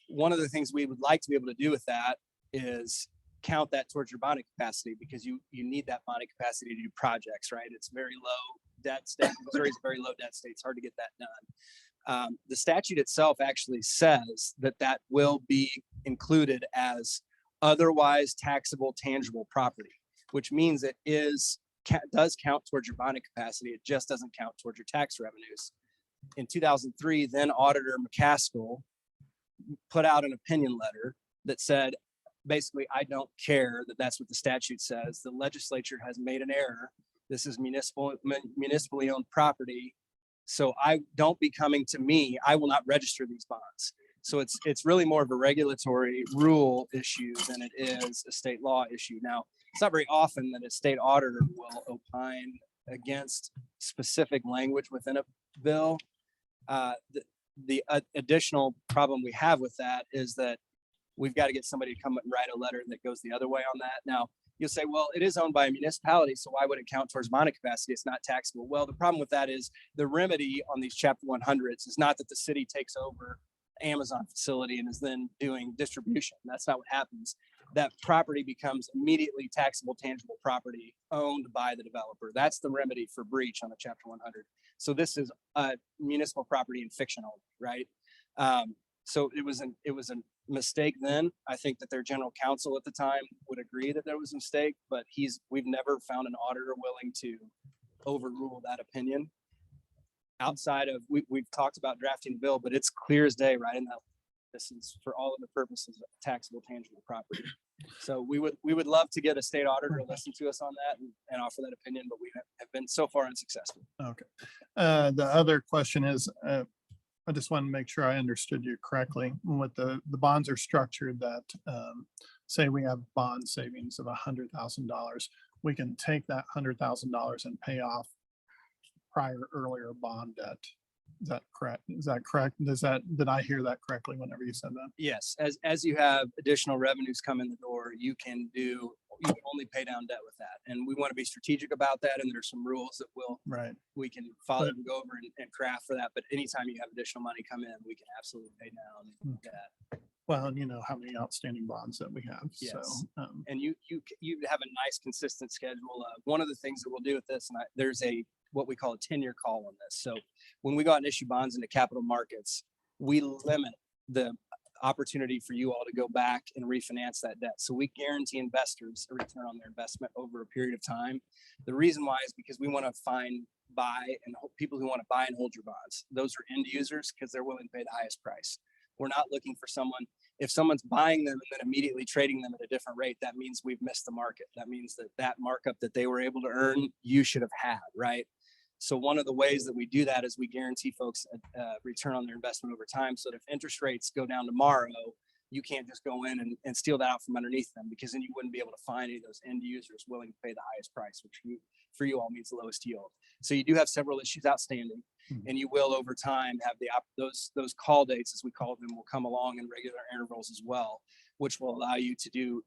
One of the things we would like to be able to do with that is count that towards your bonding capacity, because you need that bonding capacity to do projects, right? It's very low debt state. Missouri's a very low debt state. It's hard to get that done. The statute itself actually says that will be included as otherwise taxable tangible property, which means it does count towards your bonding capacity. It just doesn't count towards your tax revenues. In 2003, then Auditor McCaskill put out an opinion letter that said, basically, I don't care that that's what the statute says. The legislature has made an error. This is municipally owned property. So I don't be coming to me. I will not register these bonds. So it's really more of a regulatory rule issue than it is a state law issue. Now, it's not very often that a state auditor will opine against specific language within a bill. The additional problem we have with that is that we've got to get somebody to come and write a letter that goes the other way on that. Now, you'll say, well, it is owned by a municipality, so why would it count towards bonding capacity? It's not taxable. Well, the problem with that is the remedy on these chapter 100s is not that the city takes over Amazon facility and is then doing distribution. That's not what happens. That property becomes immediately taxable tangible property owned by the developer. That's the remedy for breach on the chapter 100. So this is a municipal property in fiction only, right? So it was a mistake then. I think that their general counsel at the time would agree that there was a mistake, but we've never found an auditor willing to overrule that opinion. Outside of, we've talked about drafting a bill, but it's clear as day, right? And that this is for all of the purposes of taxable tangible property. So we would love to get a state auditor to listen to us on that and offer that opinion, but we have been so far unsuccessful. Okay. The other question is, I just want to make sure I understood you correctly. What the bonds are structured that, say we have bond savings of $100,000, we can take that $100,000 and pay off earlier bond debt. Is that correct? Did I hear that correctly whenever you said that? Yes, as you have additional revenues come in the door, you can only pay down debt with that. And we want to be strategic about that. And there's some rules that we can follow and go over and craft for that. But anytime you have additional money come in, we can absolutely pay down debt. Well, and you know how many outstanding bonds that we have. Yes. So, and you have a nice consistent schedule. One of the things that we'll do with this, and there's what we call a 10-year call on this. So when we go out and issue bonds into capital markets, we limit the opportunity for you all to go back and refinance that debt. So we guarantee investors a return on their investment over a period of time. The reason why is because we want to find people who want to buy and hold your bonds. Those are end users because they're willing to pay the highest price. We're not looking for if someone's buying them and then immediately trading them at a different rate, that means we've missed the market. That means that markup that they were able to earn, you should have had, right? So one of the ways that we do that is we guarantee folks a return on their investment over time. So that if interest rates go down tomorrow, you can't just go in and steal that out from underneath them, because then you wouldn't be able to find any of those end users willing to pay the highest price, which for you all means the lowest yield. So you do have several issues outstanding, and you will over time have those call dates, as we call them, will come along in regular intervals as well, which will allow you to do,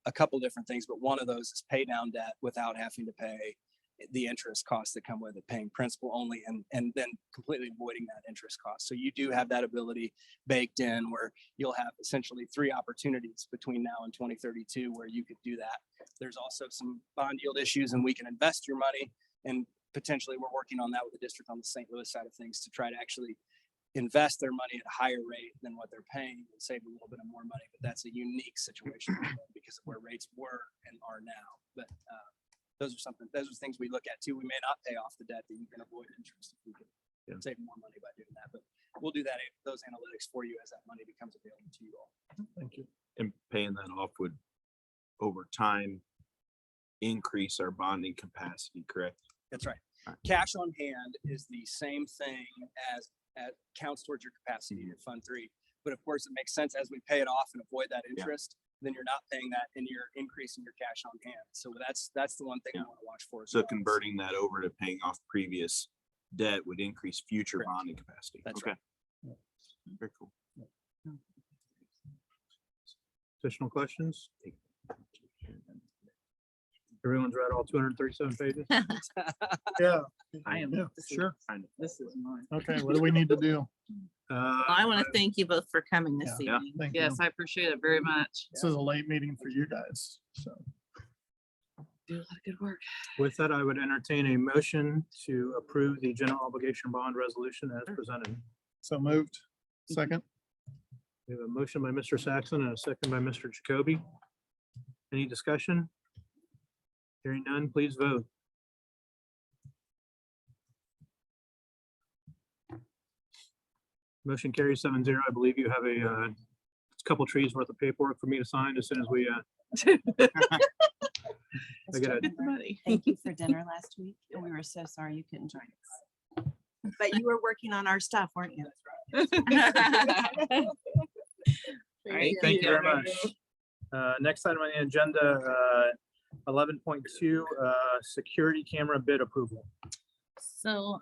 a couple different things. But one of those is pay down debt without having to pay the interest costs that come with it, paying principal only, and then completely avoiding that interest cost. So you do have that ability baked in, where you'll have essentially 3 opportunities between now and 2032 where you could do that. There's also some bond yield issues, and we can invest your money, and potentially we're working on that with the district on the St. Louis side of things to try to actually invest their money at a higher rate than what they're paying and save a little bit of more money. But that's a unique situation because of where rates were and are now. But those are things we look at too. We may not pay off the debt, that you can avoid interest if we can save more money by doing that. But we'll do those analytics for you as that money becomes available to you all. Thank you. And paying that off would, over time, increase our bonding capacity, correct? That's right. Cash on hand is the same thing as counts towards your capacity in Fund 3. But of course, it makes sense as we pay it off and avoid that interest, then you're not paying that and you're increasing your cash on hand. So that's the one thing I want to watch for. So converting that over to paying off previous debt would increase future Correct. bonding capacity. That's Okay. right. Very cool. Additional questions? Everyone's read all 237 pages? Yeah, I am. yeah, sure. This is mine. Okay, what do we need to do? I want to thank you both for coming this Yeah. evening. Thank Yes, you. I appreciate it very much. This is a late meeting for you guys, so. Do a lot of good work. With that, I would entertain a motion to approve the general obligation bond resolution as presented. So moved. Second. We have a motion by Mr. Saxon and a second by Mr. Jacoby. Any discussion? Hearing none, please vote. Motion carries 7-0. I believe you have a couple trees worth of paperwork for me to sign as soon as we. I gotta, Thank you for dinner last week. And we were so sorry you couldn't join us. But you were working on our stuff, weren't you? Thank you very much. Next item on the agenda, 11.2, security camera bid approval. So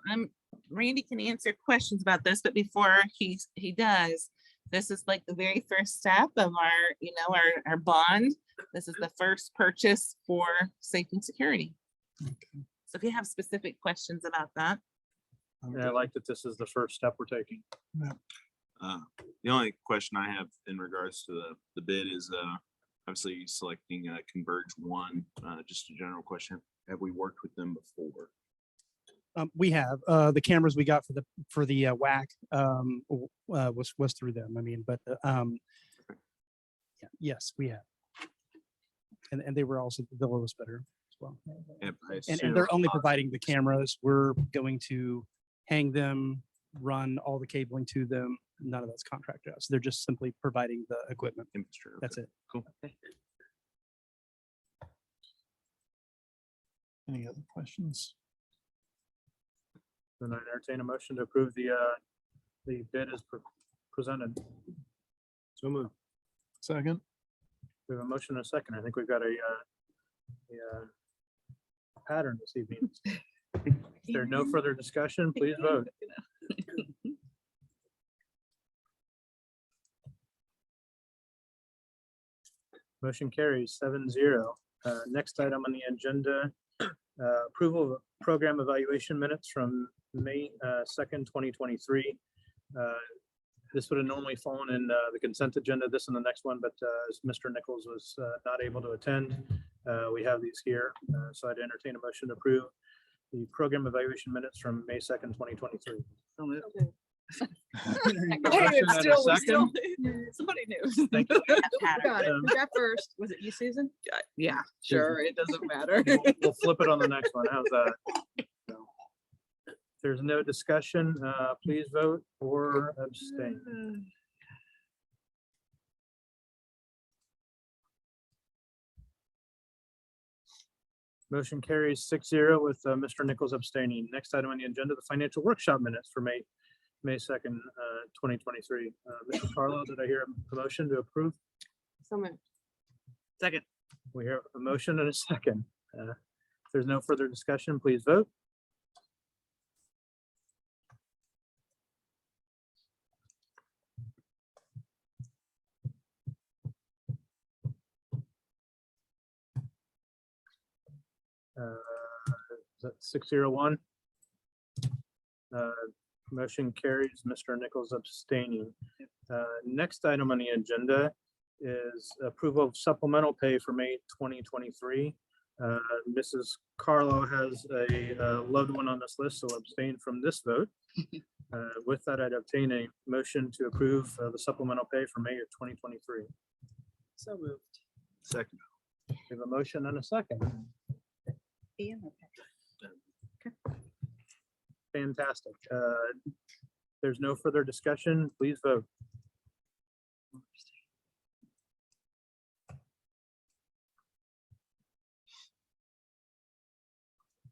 Randy can answer questions about this, but before he does, this is like the very first step of our bond. This is the first purchase for safety and security. So if you have specific questions about that. I like that this is the first step we're taking. The only question I have in regards to the bid is obviously selecting Converge One. Just a general question: have we worked with them before? We have the cameras we got for the WAC was through them. I mean, but yes, we have, and they were also the lowest bidder as well. And they're only providing the cameras. We're going to hang them, run all the cabling to them. None of that's contracted out. So they're just simply providing the equipment. Infrastructure. That's it. Cool. Any other questions? Then I entertain a motion to approve the bid as presented. So moved. Second. We have a motion and a second. I think we've got a pattern this evening. If there's no further discussion, please vote. Motion carries 7-0. Next item on the agenda, approval of program evaluation minutes from May 2nd, 2023. This would have normally fallen in the consent agenda, this and the next one, but as Mr. Nichols was not able to attend, we have these here. So I'd entertain a motion to approve the program evaluation minutes from May 2nd, 2023. Somebody knew. Thank you. Got it. Um, Who got first? Was it you, Susan? Yeah, sure. It doesn't matter. We'll flip it on the next one. How's that? If there's no discussion, please vote or abstain. Motion carries 6-0 with Mr. Nichols abstaining. Next item on the agenda, the financial workshop minutes for May May 2nd, 2023. Mr. Carlo, did I hear a motion to approve? So moved. Second. We hear a motion and a second. If there's no further discussion, please vote. Is that 601? Motion carries. Mr. Nichols abstaining. Next item on the agenda is approval of supplemental pay for May 2023. Mrs. Carlo has a loved one on this list, so abstain from this vote. With that, I'd obtain a motion to approve the supplemental pay for May of 2023. So moved. Second. We have a motion and a second. Fantastic. There's no further discussion. Please vote.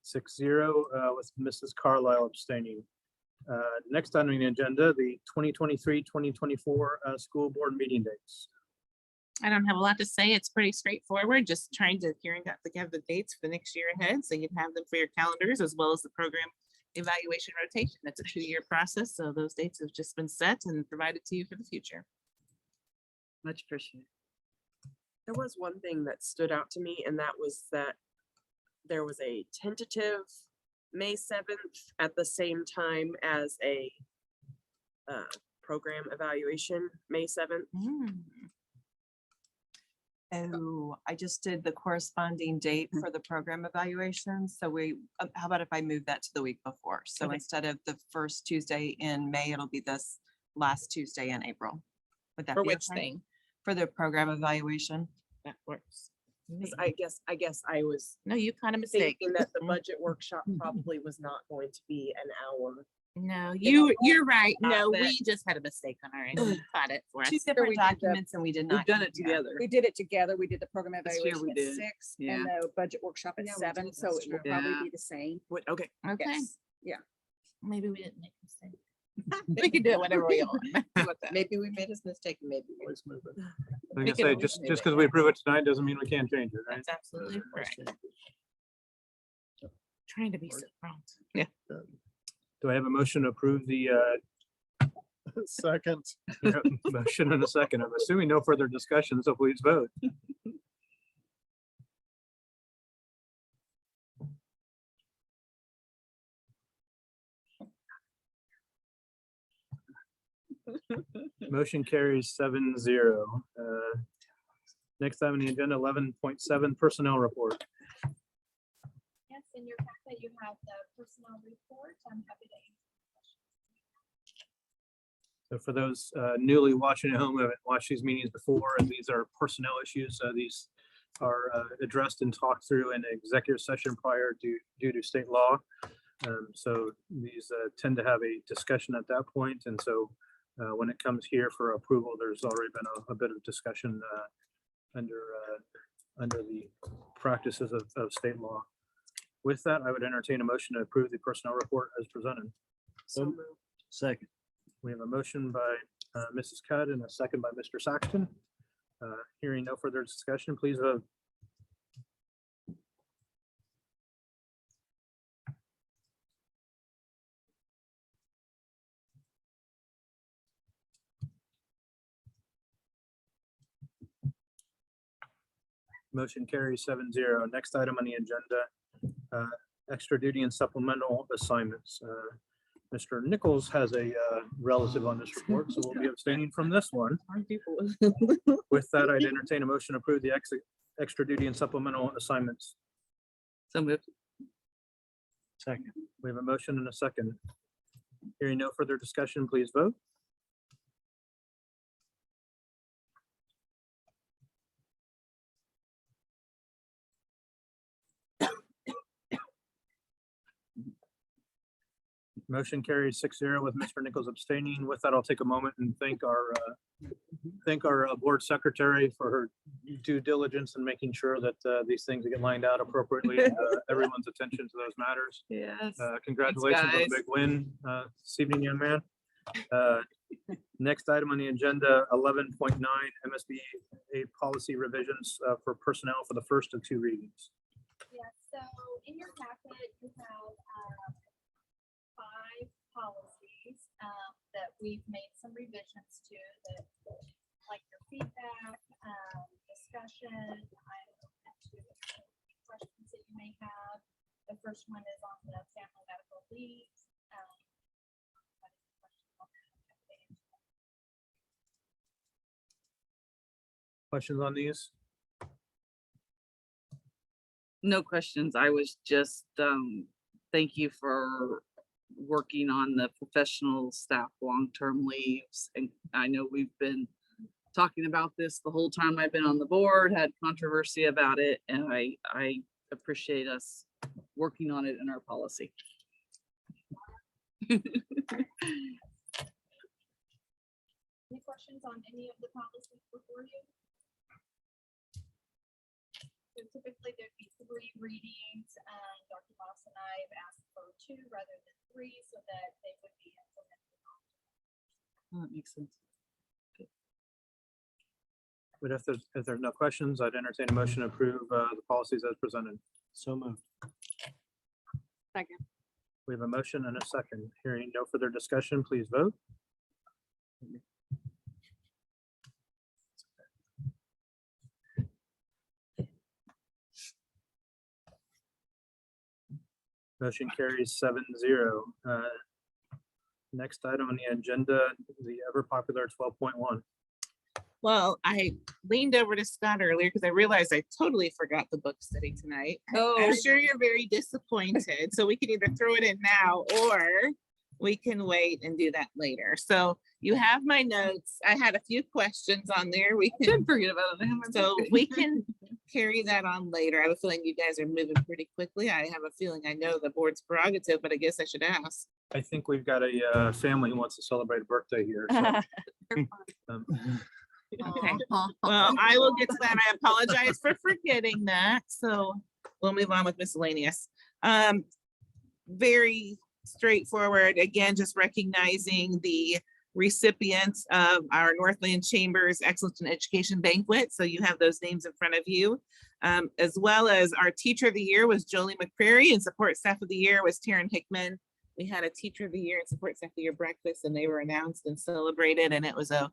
Six zero with Mrs. Carlisle abstaining. Next on the agenda, the 2023-2024 school board meeting dates. I don't have a lot to say. It's pretty straightforward, just trying to have the dates for the next year ahead, so you have them for your calendars as well as the program evaluation rotation. It's a 2-year process, so those dates have just been set and provided to you for the future. Much appreciated. There was one thing that stood out to me, and that was that there was a tentative May 7th at the same time as a program evaluation, May 7th. Oh, I just did the corresponding date for the program evaluation. So how about if I move that to the week before? So Okay. instead of the first Tuesday in May, it'll be this last Tuesday in April. Would that For be which okay? thing? For the program evaluation. That works. 'Cause I guess I was No, you kind of mistake. thinking that the budget workshop probably was not going to be an hour. No, know, you're right. not No, that- we just had a mistake on our end. We Caught it for us. Two we different did the- documents and we did not. We've done it compare. together. We did it together. We did the program This year evaluation we at did. 6 Yeah. and the budget workshop at Yeah, we 7, did, so that's it will true. probably Yeah. be the same. Okay. Okay, Yes. Yeah. maybe we didn't make a mistake. We can do it whenever we want. Maybe we made a mistake, maybe. Let's move it. I was We gonna can say, always just move because it. we approve it tonight doesn't mean we can't change it, right? That's absolutely correct. Trying to be so prompt. Do I have a motion to approve the Second. motion and a second? I'm assuming no further discussion, so please vote. Motion carries 7-0. Next item on the agenda, 11.7 personnel report. Yes, in your packet, you have the personnel report. I'm happy to answer. So for those newly watching at home who haven't watched these meetings before, and these are personnel issues, these are addressed and talked through in executive session prior due to state law. So these tend to have a discussion at that point, and so when it comes here for approval, there's already been a bit of discussion under the practices of state law. With that, I would entertain a motion to approve the personnel report as presented. Second. We have a motion by Mrs. Cudd and a second by Mr. Saxton. Hearing no further discussion, please vote. Motion carries 7-0. Next item on the agenda, extra duty and supplemental assignments. Mr. Nichols has a relative on this report, so we'll be abstaining from this one. With that, I'd entertain a motion to approve the extra duty and supplemental assignments. So moved. Second. We have a motion and a second. Hearing no further discussion, please vote. Motion carries 6-0 with Mr. Nichols abstaining. With that, I'll take a moment and thank our board secretary for her due diligence in making sure that these things get lined out appropriately, and everyone's attention to those matters. Yes. Congratulations on guys. the big win this evening, young man. Next item on the agenda, 11.9 MSBA policy revisions for personnel for the first of 2 readings. Yeah, so in your packet, you have 5 policies that we've made some revisions to that, like your feedback, discussion, I'm open to any questions that you may have. The first one is on the family medical leave. What is the question on that? Questions on these? No questions. I was just, thank you for working on the professional staff long-term leaves. And I know we've been talking about this the whole time I've been on the board, had controversy about it, and I appreciate us working on it in our policy. Any questions on any of the policies before you? So typically there'd be 3 readings, and Dr. Moss and I have asked for 2 rather than 3 so that they would be implemented. Oh, that makes sense. But if there's no questions, I'd entertain a motion to approve the policies as presented. So moved. Second. We have a motion and a second. Hearing no further discussion, please vote. Motion carries 7-0. Next item on the agenda, the ever popular 12.1. Well, I leaned over to Scott earlier because I realized I totally forgot the book study tonight. Oh, I'm sure you're very disappointed. So we can either throw it in now or we can wait and do that later. So you have my notes. I had a few questions on there. We can didn't forget about it. So we can carry that on later. I have a feeling you guys are moving pretty quickly. I have a feeling I know the board's prerogative, but I guess I should ask. I think we've got a family who wants to celebrate a birthday here. So, Okay, well, I will get to that. I apologize for forgetting that. So we'll move on with miscellaneous. Very straightforward. Again, just recognizing the recipients of our Northland Chambers Excellence in Education Banquet. So you have those names in front of you. As well as our Teacher of the Year was Jolie McCrary, and Support Staff of the Year was Taryn Hickman. We had a Teacher of the Year and Support Staff of the Year breakfast, and they were announced and celebrated, and it was a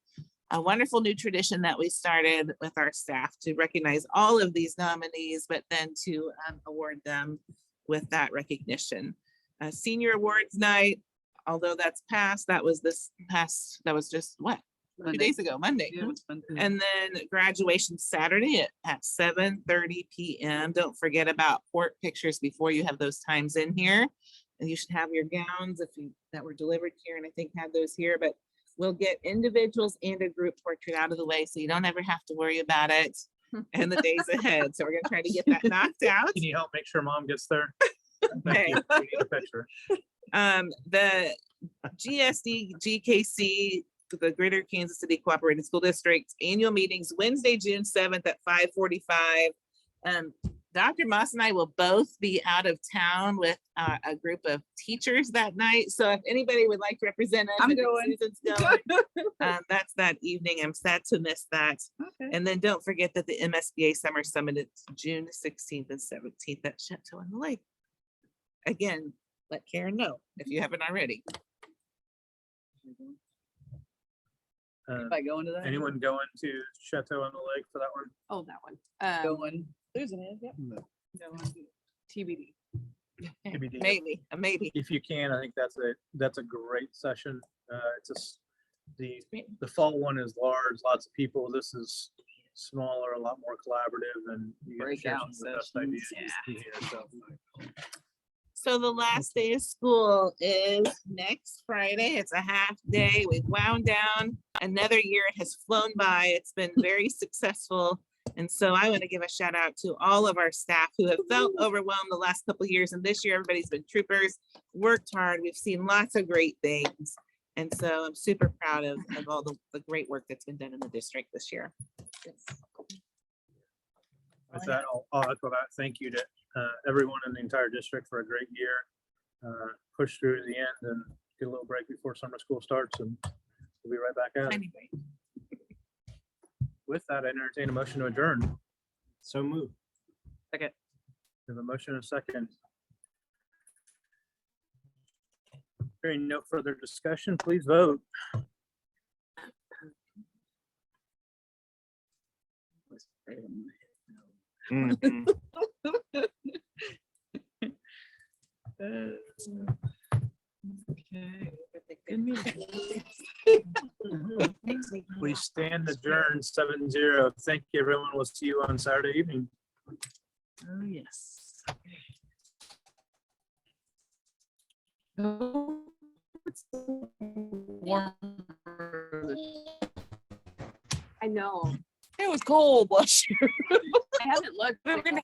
wonderful new tradition that we started with our staff to recognize all of these nominees, but then to award them with that recognition. Senior Awards Night, although that's past, that was just what? 2 days ago, Monday. Yeah, it was fun. And then graduation Saturday at 7:30 p.m. Don't forget about port pictures before you have those times in here. And you should have your gowns that were delivered here, and I think had those here, but we'll get individuals and a group portrait out of the way so you don't ever have to worry about it in the days ahead. So we're gonna try to get that knocked out. can you help make sure mom gets there? Okay. Thank you. We need a picture. The GSD, GKC, the Greater Kansas City Cooperative School District annual meetings Wednesday, June 7th at 5:45. Dr. Moss and I will both be out of town with a group of teachers that night. So if anybody would like to represent us, I'm I think going. Susan's going. That's that evening. I'm sad to miss that. Okay. And then don't forget that the MSBA Summer Summit is June 16th and 17th at Chateau on the Lake. Again, let Karen know if you haven't already. Uh, If I go into that. Anyone going to Chateau on the Lake for that one? Oh, that one. Going. Susan is, yep. TBD. TBD. Maybe. If you can, I think that's a great session. It's just the fall one is large, lots of people. This is smaller, a lot more collaborative, and you get to share Breakout some of the best sessions. ideas you hear, so. So the last day of school is next Friday. It's a half day. We've wound down another year. It has flown by. It's been very successful. And so I want to give a shout out to all of our staff who have felt overwhelmed the last couple of years. And this year, everybody's been troopers, worked hard. We've seen lots of great things. And so I'm super proud of all the great work that's been done in the district this year. With that, I'll echo that. Thank you to everyone in the entire district for a great year. Pushed through to the end, and get a little break before summer school starts, and we'll be right back at it. Anyway. With that, I entertain a motion to adjourn. So move. Second. We have a motion and a second. Hearing no further discussion, please vote. Mhm. We stand adjourned 7-0. Thank you, everyone. We'll see you on Saturday evening. Oh, yes. I know. It was cold last year. I haven't looked. We're gonna